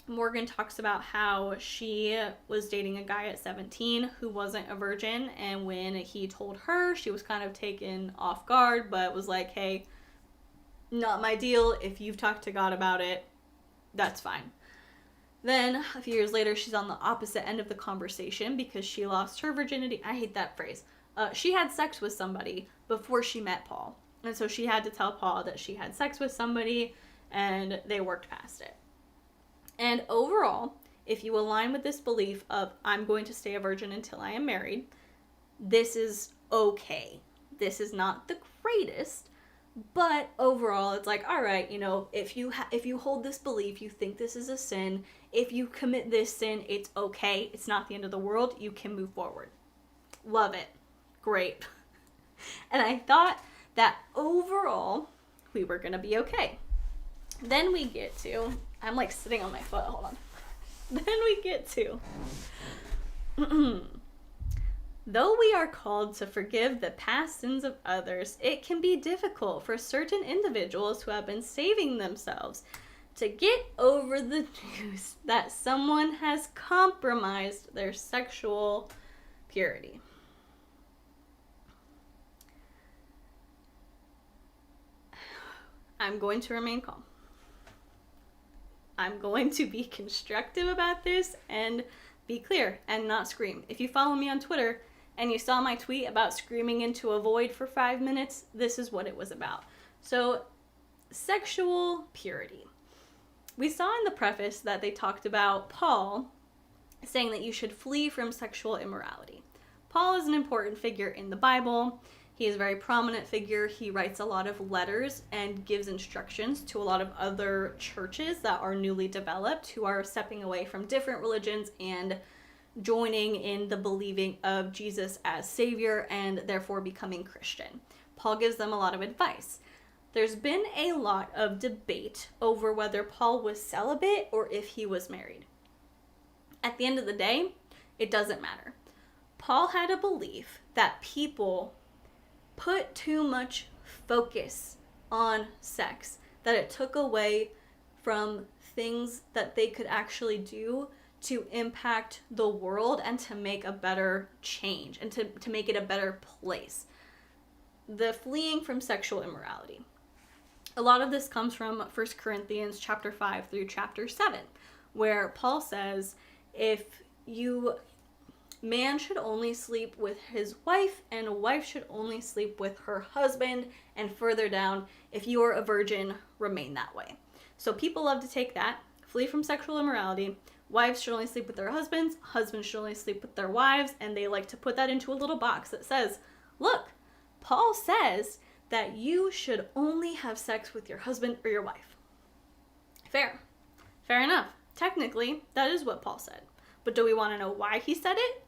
Morgan talks about how she was dating a guy at 17 who wasn't a virgin, and when he told her, she was kind of taken off guard, but was like, hey, not my deal. If you've talked to God about it, that's fine. Then a few years later, she's on the opposite end of the conversation because she lost her virginity. I hate that phrase. She had sex with somebody before she met Paul, and so she had to tell Paul that she had sex with somebody, and they worked past it. And overall, if you align with this belief of I'm going to stay a virgin until I am married, this is okay. This is not the greatest, but overall it's like, all right, if you hold this belief, you think this is a sin, if you commit this sin, it's okay. It's not the end of the world. You can move forward. Love it. Great. And I thought that overall we were going to be okay. Then we get to, I'm like sitting on my foot, hold on. Then we get to, though we are called to forgive the past sins of others, it can be difficult for certain individuals who have been saving themselves to get over the news that someone has compromised their sexual purity. I'm going to remain calm. I'm going to be constructive about this and be clear and not scream. If you follow me on Twitter and you saw my tweet about screaming into a void for 5 minutes, this is what it was about. So, sexual purity. We saw in the preface that they talked about Paul saying that you should flee from sexual immorality. Paul is an important figure in the Bible. He is a very prominent figure. He writes a lot of letters and gives instructions to a lot of other churches that are newly developed who are stepping away from different religions and joining in the believing of Jesus as Savior and therefore becoming Christian. Paul gives them a lot of advice. There's been a lot of debate over whether Paul was celibate or if he was married. At the end of the day, it doesn't matter. Paul had a belief that people put too much focus on sex, that it took away from things that they could actually do to impact the world and to make a better change and to make it a better place. The fleeing from sexual immorality. A lot of this comes from 1 Corinthians chapter 5 through chapter 7, where Paul says, if you man should only sleep with his wife, and a wife should only sleep with her husband, and further down, if you are a virgin, remain that way. So people love to take that, flee from sexual immorality. Wives should only sleep with their husbands, husbands should only sleep with their wives, and they like to put that into a little box that says, look, Paul says that you should only have sex with your husband or your wife. Fair enough. Technically, that is what Paul said. But do we want to know why he said it?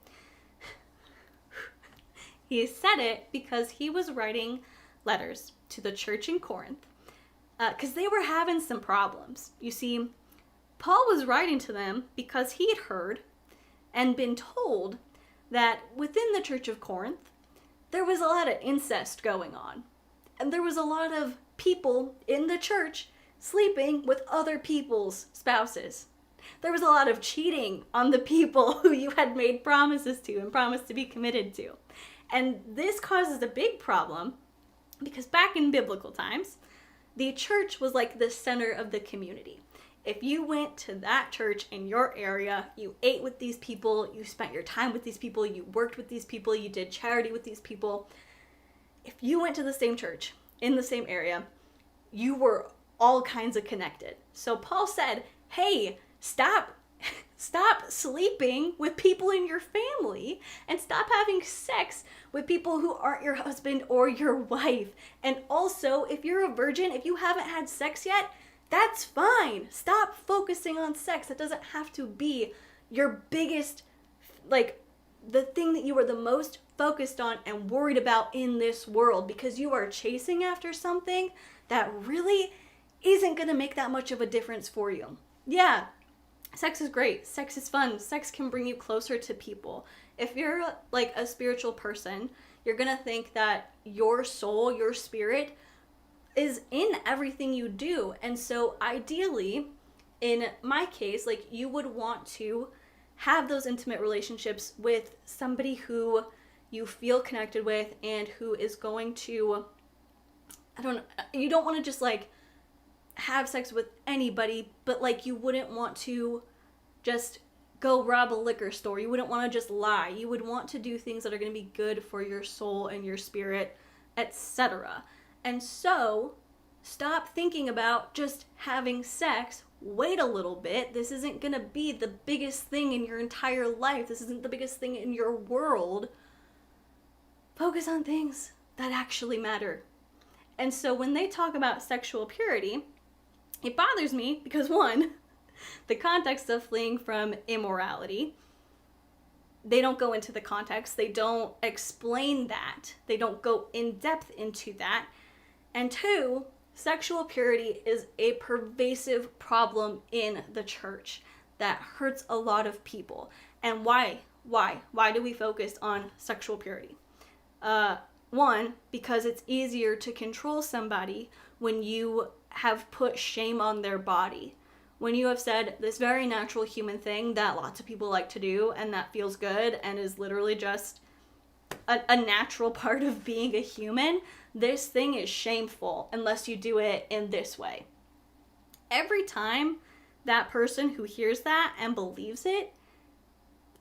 He said it because he was writing letters to the church in Corinth because they were having some problems. You see, Paul was writing to them because he had heard and been told that within the church of Corinth, there was a lot of incest going on. And there was a lot of people in the church sleeping with other people's spouses. There was a lot of cheating on the people who you had made promises to and promised to be committed to. And this causes a big problem because back in biblical times, the church was like the center of the community. If you went to that church in your area, you ate with these people, you spent your time with these people, you worked with these people, you did charity with these people. If you went to the same church in the same area, you were all kinds of connected. So Paul said, hey, stop sleeping with people in your family and stop having sex with people who aren't your husband or your wife. And also, if you're a virgin, if you haven't had sex yet, that's fine. Stop focusing on sex. That doesn't have to be your biggest, the thing that you are the most focused on and worried about in this world, because you are chasing after something that really isn't going to make that much of a difference for you. Yeah, sex is great. Sex is fun. Sex can bring you closer to people. If you're like a spiritual person, you're going to think that your soul, your spirit is in everything you do. And so ideally, in my case, like you would want to have those intimate relationships with somebody who you feel connected with and who is going to, you don't want to just like have sex with anybody, but like you wouldn't want to just go rob a liquor store. You wouldn't want to just lie. You would want to do things that are going to be good for your soul and your spirit, etc. And so stop thinking about just having sex. Wait a little bit. This isn't going to be the biggest thing in your entire life. This isn't the biggest thing in your world. Focus on things that actually matter. And so when they talk about sexual purity, it bothers me because one, the context of fleeing from immorality, they don't go into the context. They don't explain that. They don't go in depth into that. And two, sexual purity is a pervasive problem in the church that hurts a lot of people. And why? Why do we focus on sexual purity? One, because it's easier to control somebody when you have put shame on their body. When you have said this very natural human thing that lots of people like to do and that feels good and is literally just a natural part of being a human, this thing is shameful unless you do it in this way. Every time that person who hears that and believes it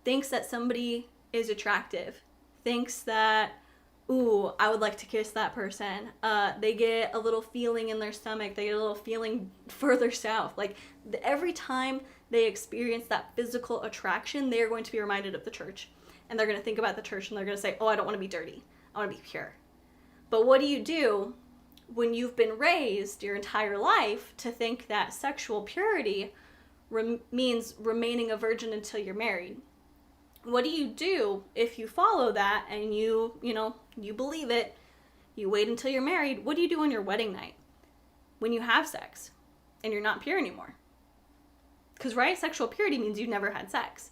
thinks that somebody is attractive, thinks that, ooh, I would like to kiss that person. They get a little feeling in their stomach. They get a little feeling further south. Like every time they experience that physical attraction, they are going to be reminded of the church. And they're going to think about the church and they're going to say, oh, I don't want to be dirty. I want to be pure. But what do you do when you've been raised your entire life to think that sexual purity means remaining a virgin until you're married? What do you do if you follow that and you believe it, you wait until you're married? What do you do on your wedding night when you have sex and you're not pure anymore? Because, right, sexual purity means you've never had sex.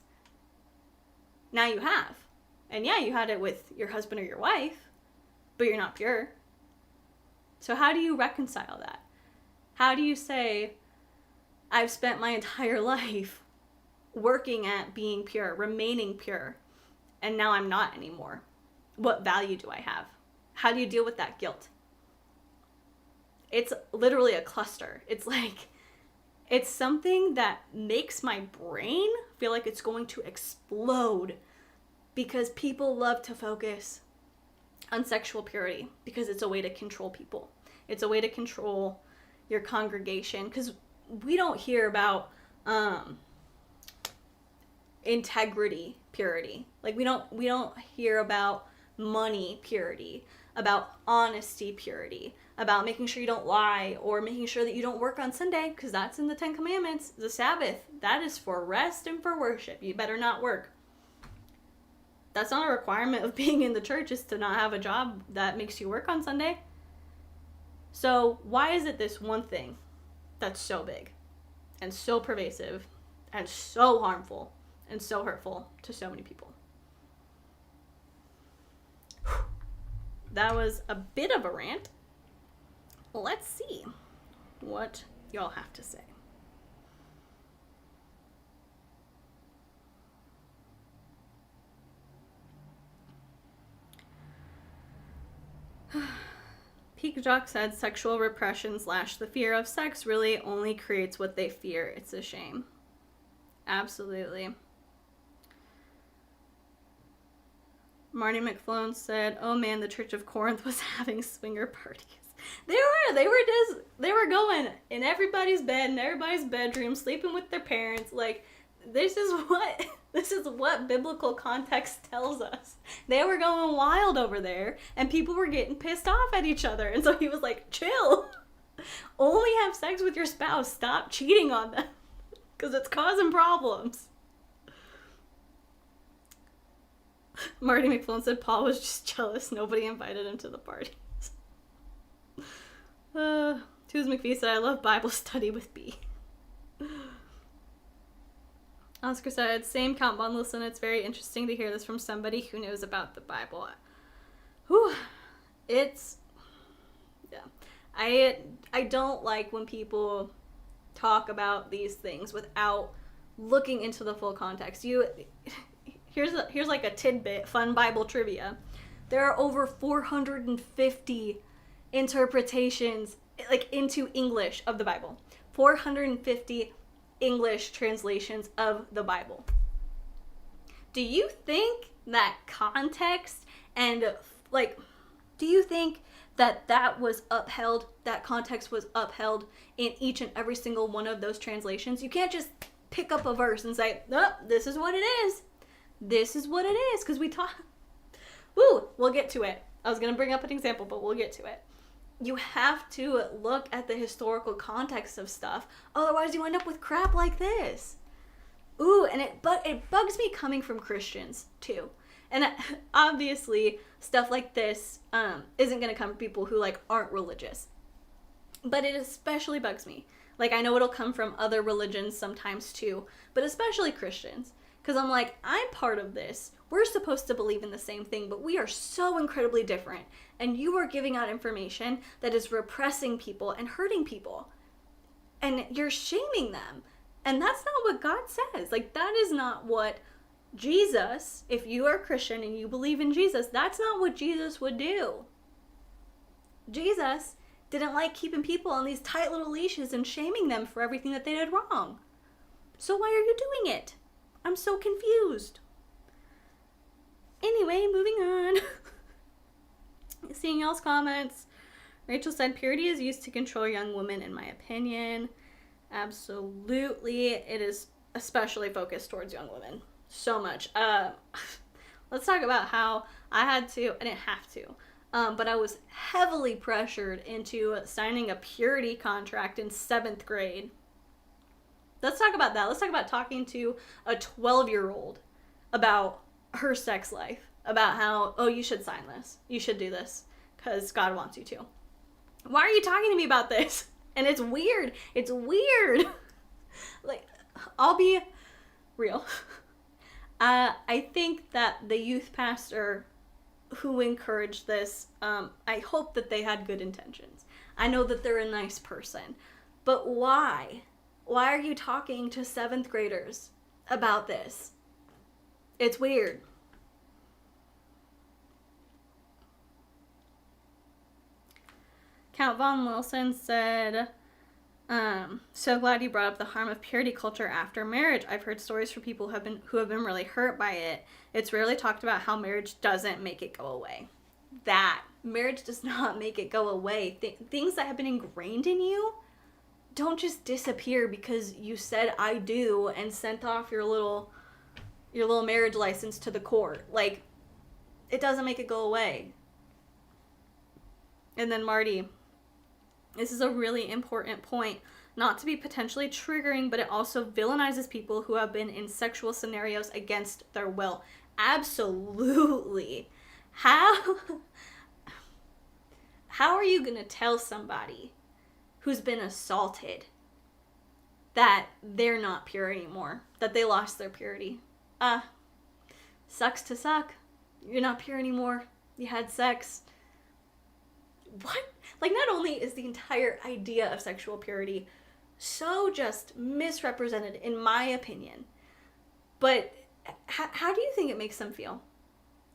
Now you have. And yeah, you had it with your husband or your wife, but you're not pure. So how do you reconcile that? How do you say, I've spent my entire life working at being pure, remaining pure, and now I'm not anymore? What value do I have? How do you deal with that guilt? It's literally a cluster. It's something that makes my brain feel like it's going to explode because people love to focus on sexual purity because it's a way to control people. It's a way to control your congregation, because we don't hear about integrity purity. Like we don't hear about money purity, about honesty purity, about making sure you don't lie, or making sure that you don't work on Sunday, because that's in the 10 Commandments. The Sabbath, that is for rest and for worship. You better not work. That's not a requirement of being in the church, is to not have a job that makes you work on Sunday. So why is it this one thing that's so big and so pervasive and so harmful and so hurtful to so many people? That was a bit of a rant. Let's see what y'all have to say. Peak Jock said sexual repression / the fear of sex really only creates what they fear. It's a shame. Absolutely. Marty McFlone said, "Oh man, the Church of Corinth was having swinger parties." They were going in everybody's bed, in everybody's bedroom, sleeping with their parents. Like, this is what biblical context tells us. They were going wild over there, and people were getting pissed off at each other. And so he was like, chill. Only have sex with your spouse. Stop cheating on them, because it's causing problems. Marty McFlone said Paul was just jealous. Nobody invited him to the parties. Tooz McPhee said, I love Bible study with B. Oscar said, same Count Von Listen. It's very interesting to hear this from somebody who knows about the Bible. Whew. It's, yeah. I don't like when people talk about these things without looking into the full context. Here's like a tidbit, fun Bible trivia. There are over 450 interpretations, like, into English of the Bible. 450 English translations of the Bible. Do you think that context and, like, do you think that was upheld, that context was upheld in each and every single one of those translations? You can't just pick up a verse and say, oh, this is what it is. This is what it is, because we talk. Woo, we'll get to it. I was going to bring up an example, but we'll get to it. You have to look at the historical context of stuff, otherwise you end up with crap like this. Ooh, and it bugs me coming from Christians too. And obviously, stuff like this isn't going to come from people who, like, aren't religious. But it especially bugs me. Like, I know it'll come from other religions sometimes too, but especially Christians. Because I'm like, I'm part of this. We're supposed to believe in the same thing, but we are so incredibly different. And you are giving out information that is repressing people and hurting people. And you're shaming them. And that's not what God says. Like, that is not what Jesus, if you are Christian and you believe in Jesus, that's not what Jesus would do. Jesus didn't like keeping people on these tight little leashes and shaming them for everything that they did wrong. So why are you doing it? I'm so confused. Anyway, moving on. Seeing y'all's comments. Rachel said, purity is used to control young women, in my opinion. Absolutely. It is especially focused towards young women. So much. Let's talk about how I didn't have to, but I was heavily pressured into signing a purity contract in 7th grade. Let's talk about that. Let's talk about talking to a 12-year-old about her sex life, about how, oh, you should sign this. You should do this because God wants you to. Why are you talking to me about this? And it's weird. It's weird. Like, I'll be real. I think that the youth pastor who encouraged this, I hope that they had good intentions. I know that they're a nice person. But why? Why are you talking to 7th graders about this? It's weird. Count Von Wilson said, So glad you brought up the harm of purity culture after marriage. I've heard stories from people who have been really hurt by it. It's rarely talked about how marriage doesn't make it go away. That marriage does not make it go away. Things that have been ingrained in you don't just disappear because you said I do and sent off your little marriage license to the court. Like, it doesn't make it go away. And then Marty, this is a really important point, not to be potentially triggering, but it also villainizes people who have been in sexual scenarios against their will. Absolutely. How are you going to tell somebody who's been assaulted that they're not pure anymore, that they lost their purity? Sucks to suck. You're not pure anymore. You had sex. What? Like, not only is the entire idea of sexual purity so just misrepresented, in my opinion, but how do you think it makes them feel?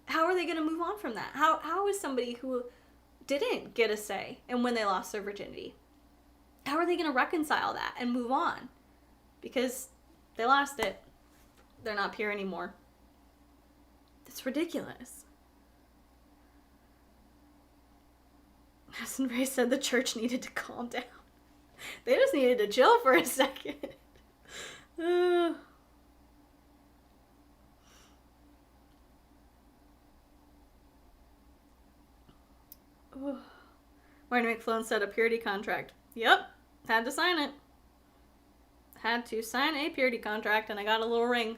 How are they going to move on from that? How is somebody who didn't get a say and when they lost their virginity, how are they going to reconcile that and move on? Because they lost it. They're not pure anymore. It's ridiculous. Madison Ray said the church needed to calm down. They just needed to chill for a second. Martin McFlone said a purity contract. Yep, had to sign it. Had to sign a purity contract, and I got a little ring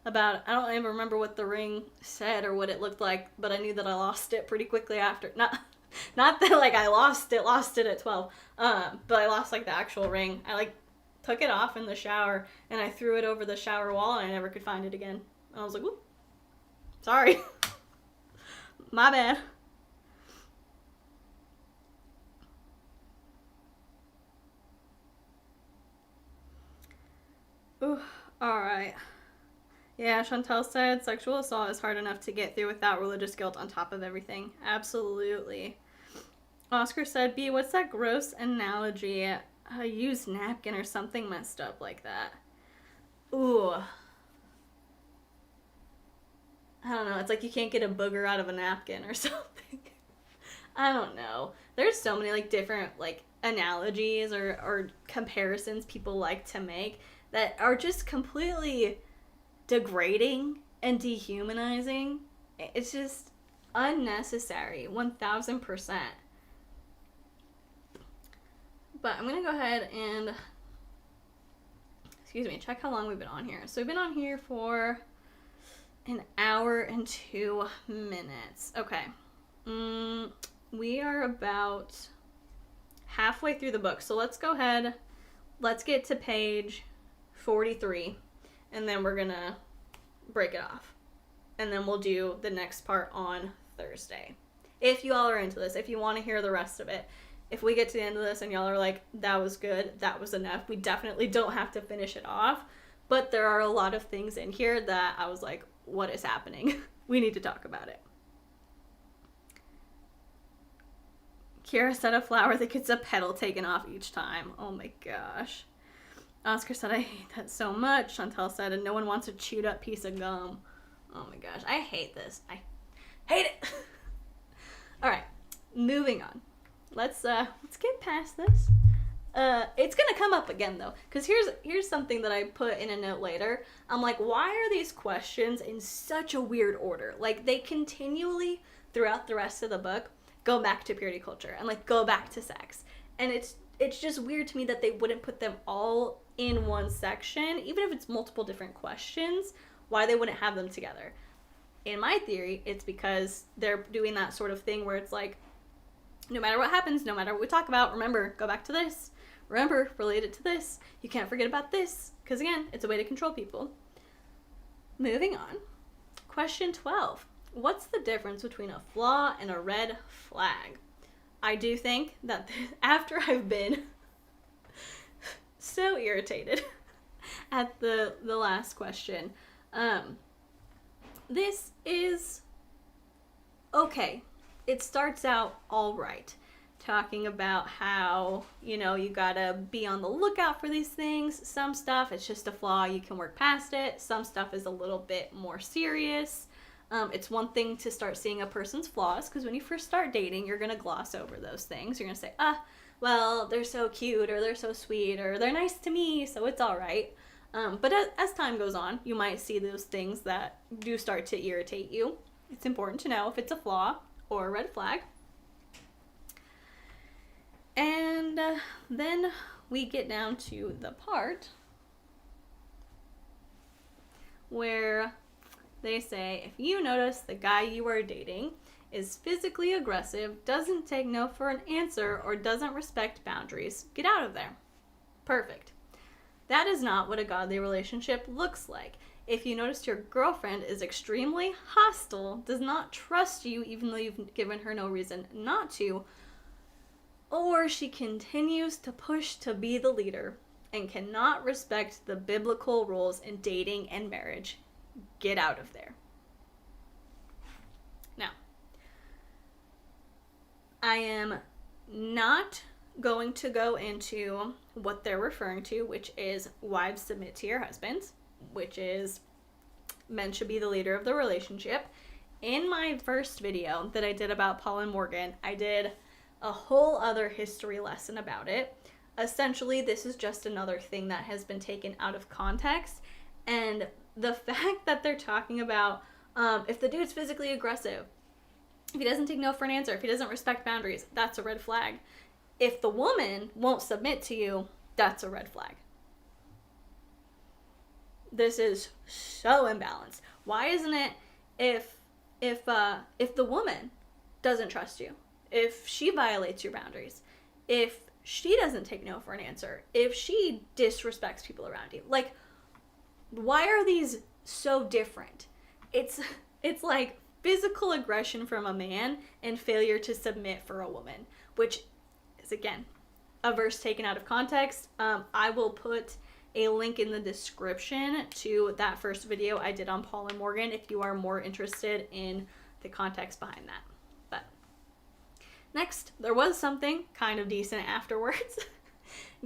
about it. I don't even remember what the ring said or what it looked like, but I knew that I lost it pretty quickly after. Not that, like, I lost it at 12, but I lost, like, the actual ring. I, like, took it off in the shower, and I threw it over the shower wall, and I never could find it again. I was like, whoop, sorry. My bad. Ooh, alright. Yeah, Chantel said sexual assault is hard enough to get through without religious guilt on top of everything. Absolutely. Oscar said, B, what's that gross analogy? A used napkin or something messed up like that. Ooh. I don't know. It's like you can't get a booger out of a napkin or something. I don't know. There's so many, like, different, like, analogies or comparisons people like to make that are just completely degrading and dehumanizing. It's just unnecessary, 1000%. But I'm gonna go ahead and, check how long we've been on here. So we've been on here for an hour and 2 minutes. Okay. We are about halfway through the book. So let's go ahead. Let's get to page 43. And then we're gonna break it off. And then we'll do the next part on Thursday. If you all are into this, if you want to hear the rest of it. If we get to the end of this and y'all are like, that was good, that was enough, we definitely don't have to finish it off. But there are a lot of things in here that I was like, what is happening? We need to talk about it. Kira said a flower that gets a petal taken off each time. Oh my gosh. Oscar said, I hate that so much. Chantel said, and no one wants a chewed up piece of gum. Oh my gosh, I hate this. I hate it. All right, moving on. Let's get past this. It's gonna come up again though, because here's something that I put in a note later. I'm like, why are these questions in such a weird order? Like, they continually throughout the rest of the book go back to purity culture and like go back to sex, and it's just weird to me that they wouldn't put them all in one section, even if it's multiple different questions. Why they wouldn't have them together? In my theory, it's because they're doing that sort of thing where it's like, no matter what happens, no matter what we talk about, remember, go back to this. Remember, relate it to this. You can't forget about this. Because again, it's a way to control people. Moving on. Question 12. What's the difference between a flaw and a red flag? I do think that after I've been so irritated at the last question, this is okay. It starts out all right. talking about how, you know, you gotta be on the lookout for these things. Some stuff, it's just a flaw, you can work past it. Some stuff is a little bit more serious. It's one thing to start seeing a person's flaws, because when you first start dating, you're gonna gloss over those things. You're gonna say, well, they're so cute, or they're so sweet, or they're nice to me, so it's all right. But as time goes on, you might see those things that do start to irritate you. It's important to know if it's a flaw or a red flag. And then we get down to the part where they say, if you notice the guy you are dating is physically aggressive, doesn't take no for an answer, or doesn't respect boundaries, get out of there. Perfect. That is not what a godly relationship looks like. If you notice your girlfriend is extremely hostile, does not trust you even though you've given her no reason not to, or she continues to push to be the leader and cannot respect the biblical rules in dating and marriage, get out of there. Now, I am not going to go into what they're referring to, which is wives submit to your husbands, which is men should be the leader of the relationship. In my first video that I did about Paul and Morgan, I did a whole other history lesson about it. Essentially, this is just another thing that has been taken out of context, and the fact that they're talking about if the dude's physically aggressive, if he doesn't take no for an answer, if he doesn't respect boundaries, that's a red flag. If the woman won't submit to you, that's a red flag. This is so imbalanced. Why isn't it if the woman doesn't trust you, if she violates your boundaries, if she doesn't take no for an answer, if she disrespects people around you, like, why are these so different? It's like physical aggression from a man and failure to submit for a woman, which is, again, a verse taken out of context. I will put a link in the description to that first video I did on Paul and Morgan if you are more interested in the context behind that. But next, there was something kind of decent afterwards.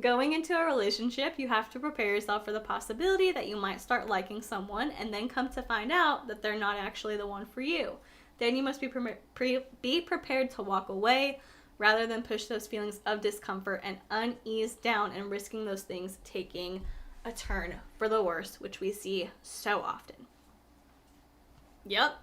Going into a relationship, you have to prepare yourself for the possibility that you might start liking someone and then come to find out that they're not actually the one for you. Then you must be prepared to walk away rather than push those feelings of discomfort and unease down and risking those things taking a turn for the worse, which we see so often. Yep.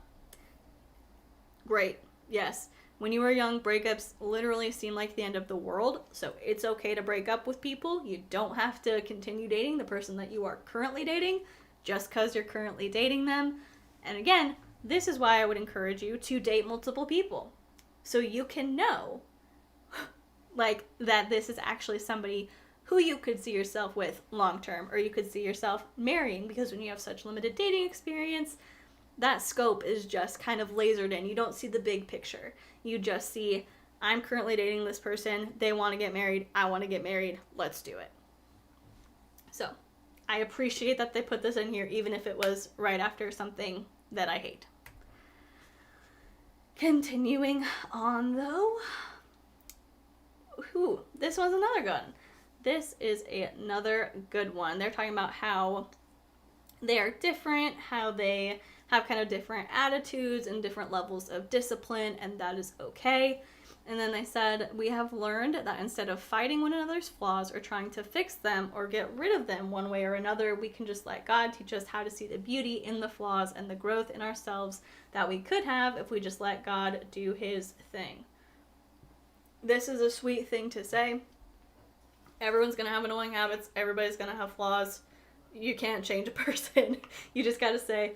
Great. Yes. When you were young, breakups literally seem like the end of the world, so it's okay to break up with people. You don't have to continue dating the person that you are currently dating just because you're currently dating them. And again, this is why I would encourage you to date multiple people, so you can know like that this is actually somebody who you could see yourself with long term, or you could see yourself marrying, because when you have such limited dating experience, that scope is just kind of lasered in. You don't see the big picture. You just see, I'm currently dating this person, they want to get married, I want to get married, let's do it. So I appreciate that they put this in here, even if it was right after something that I hate. Continuing on though, this one's another good one. This is another good one. They're talking about how they are different, how they have kind of different attitudes and different levels of discipline, and that is okay. And then they said, we have learned that instead of fighting one another's flaws or trying to fix them or get rid of them one way or another, we can just let God teach us how to see the beauty in the flaws and the growth in ourselves that we could have if we just let God do his thing. This is a sweet thing to say. Everyone's going to have annoying habits. Everybody's going to have flaws. You can't change a person. You just got to say,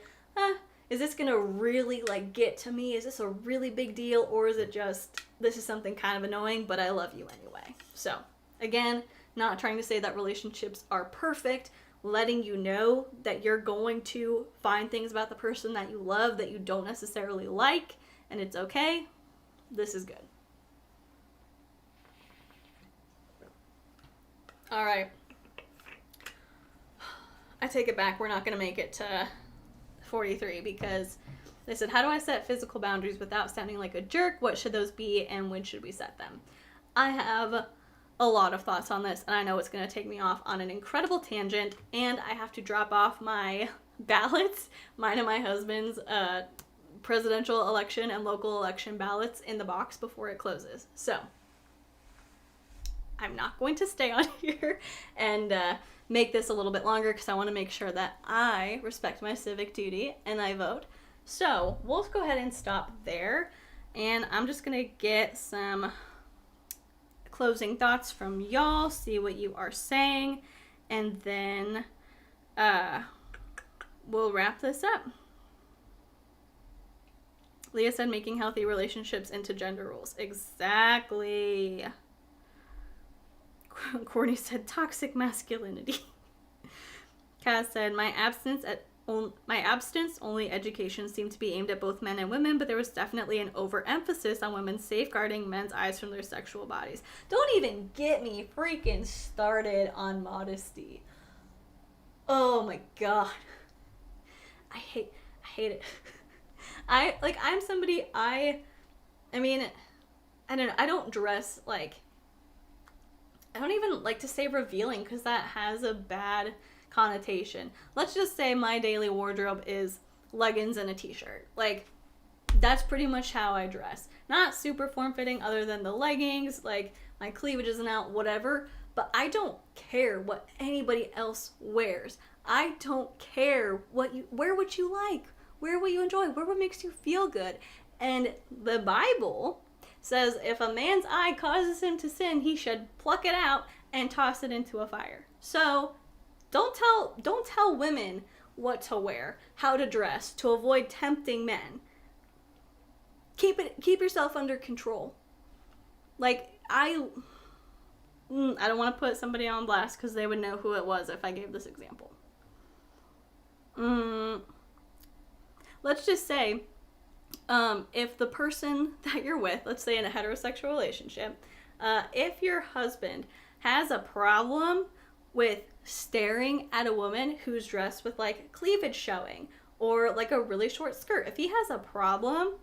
is this going to really like get to me? Is this a really big deal? Or is it just, this is something kind of annoying, but I love you anyway. So again, not trying to say that relationships are perfect, letting you know that you're going to find things about the person that you love that you don't necessarily like, and it's okay. This is good. All right. I take it back. We're not going to make it to 43 because they said, how do I set physical boundaries without sounding like a jerk? What should those be and when should we set them? I have a lot of thoughts on this, and I know it's going to take me off on an incredible tangent, and I have to drop off my ballots, mine and my husband's presidential election and local election ballots in the box before it closes. So I'm not going to stay on here and make this a little bit longer because I want to make sure that I respect my civic duty and I vote. So we'll go ahead and stop there, and I'm just going to get some closing thoughts from y'all, see what you are saying, and then we'll wrap this up. Leah said making healthy relationships into gender roles. Exactly. Courtney said toxic masculinity. Kaz said my absence only education seemed to be aimed at both men and women, but there was definitely an overemphasis on women safeguarding men's eyes from their sexual bodies. Don't even get me freaking started on modesty. Oh my god. I hate it. I'm somebody, I mean, I don't know, I don't dress like, I don't even like to say revealing because that has a bad connotation. Let's just say my daily wardrobe is leggings and a t-shirt. Like, that's pretty much how I dress. Not super form-fitting other than the leggings, like my cleavage isn't out, whatever, but I don't care what anybody else wears. I don't care wear what you like, wear what you enjoy, wear what makes you feel good. And the Bible says if a man's eye causes him to sin, he should pluck it out and toss it into a fire. So don't tell women what to wear, how to dress, to avoid tempting men. Keep yourself under control. Like, I don't want to put somebody on blast because they would know who it was if I gave this example. Let's just say, if the person that you're with, let's say in a heterosexual relationship, if your husband has a problem with staring at a woman who's dressed with like cleavage showing or like a really short skirt, if he has a problem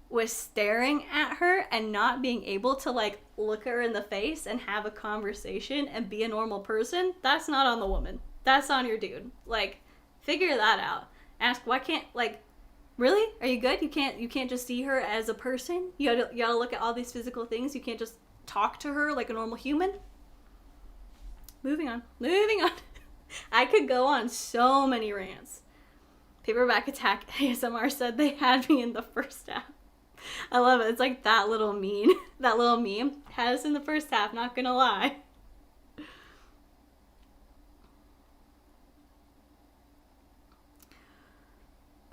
with staring at her and not being able to like look her in the face and have a conversation and be a normal person, that's not on the woman. That's on your dude. Like, figure that out. Ask, why can't, like, really? Are you good? You can't just see her as a person? You gotta look at all these physical things. You can't just talk to her like a normal human? Moving on. I could go on so many rants. Paperback Attack ASMR said they had me in the first half. I love it. It's like that little meme had us in the first half, not gonna lie.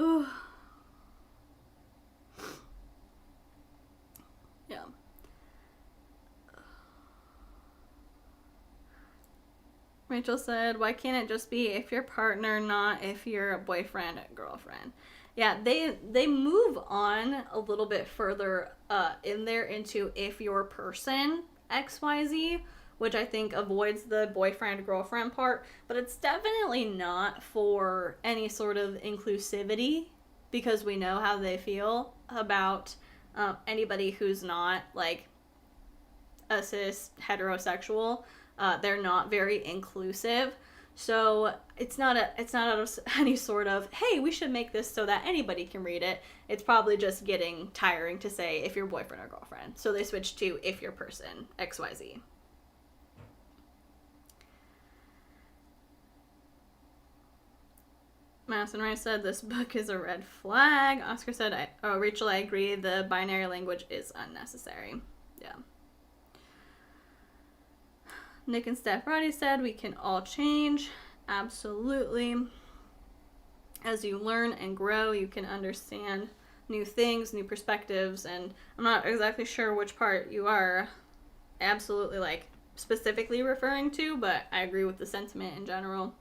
Ooh. Yeah. Rachel said, why can't it just be if your partner, not if you're a boyfriend or girlfriend? Yeah, they move on a little bit further in there into if your person, XYZ, which I think avoids the boyfriend-girlfriend part, but it's definitely not for any sort of inclusivity because we know how they feel about anybody who's not, like, a cis heterosexual. They're not very inclusive. So it's not any sort of, hey, we should make this so that anybody can read it. It's probably just getting tiring to say if you're boyfriend or girlfriend. So they switch to if you're person, XYZ. Madison Rice said, this book is a red flag. Oscar said, Rachel, I agree. The binary language is unnecessary. Yeah. Nick and Steph Roddy said, we can all change. Absolutely. As you learn and grow, you can understand new things, new perspectives, and I'm not exactly sure which part you are absolutely, like, specifically referring to, but I agree with the sentiment in general.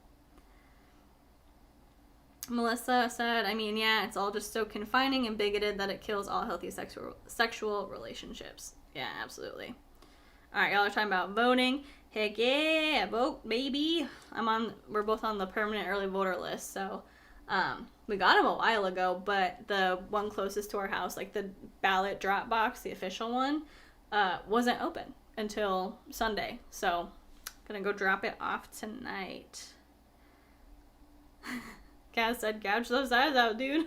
Melissa said, I mean, yeah, it's all just so confining and bigoted that it kills all healthy sexual relationships. Yeah, absolutely. All right, y'all are talking about voting. Heck yeah, vote, baby. We're both on the permanent early voter list, so we got them a while ago, but the one closest to our house, like the ballot drop box, the official one, wasn't open until Sunday. So, gonna go drop it off tonight. Cass said, gouge those eyes out, dude.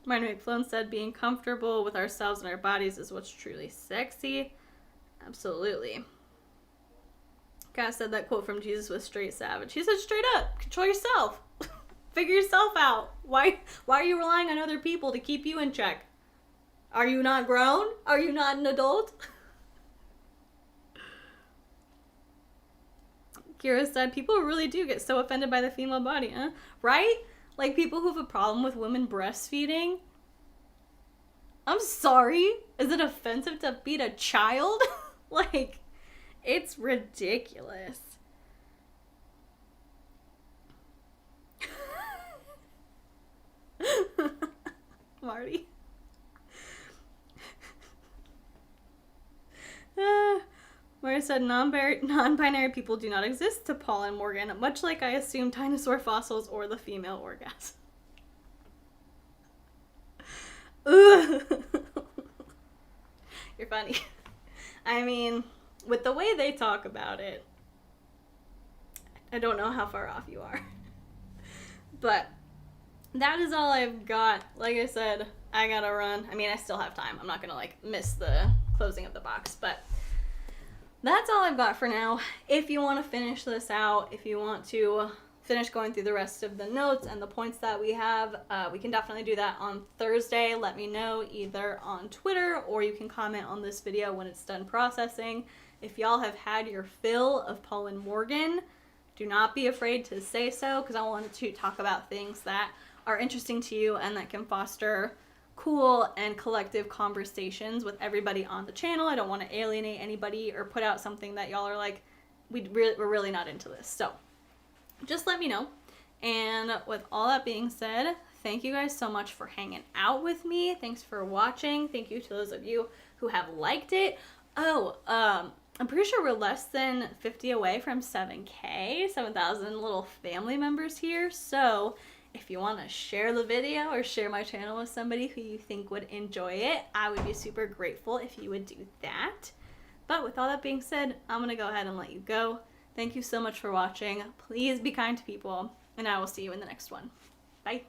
Martin McFlone said, being comfortable with ourselves and our bodies is what's truly sexy. Absolutely. Cass said that quote from Jesus was straight savage. He said straight up, control yourself. Figure yourself out. Why are you relying on other people to keep you in check? Are you not grown? Are you not an adult? Kira said, people really do get so offended by the female body, huh? Right? Like people who have a problem with women breastfeeding. I'm sorry. Is it offensive to feed a child? Like, it's ridiculous. Marty. Marty said, non-binary people do not exist to Paul and Morgan, much like I assume dinosaur fossils or the female orgasm. You're funny. I mean, with the way they talk about it, I don't know how far off you are. But that is all I've got. Like I said, I gotta run. I mean, I still have time. I'm not gonna, like, miss the closing of the box, but that's all I've got for now. If you want to finish this out, if you want to finish going through the rest of the notes and the points that we have, we can definitely do that on Thursday. Let me know either on Twitter or you can comment on this video when it's done processing. If y'all have had your fill of Paul and Morgan, do not be afraid to say so, because I wanted to talk about things that are interesting to you and that can foster cool and collective conversations with everybody on the channel. I don't want to alienate anybody or put out something that y'all are like, we're really not into this. So just let me know. And with all that being said, thank you guys so much for hanging out with me. Thanks for watching. Thank you to those of you who have liked it. Oh, I'm pretty sure we're less than 50 away from 7K, 7,000 little family members here. So if you want to share the video or share my channel with somebody who you think would enjoy it, I would be super grateful if you would do that. But with all that being said, I'm going to go ahead and let you go. Thank you so much for watching. Please be kind to people, and I will see you in the next one. Bye.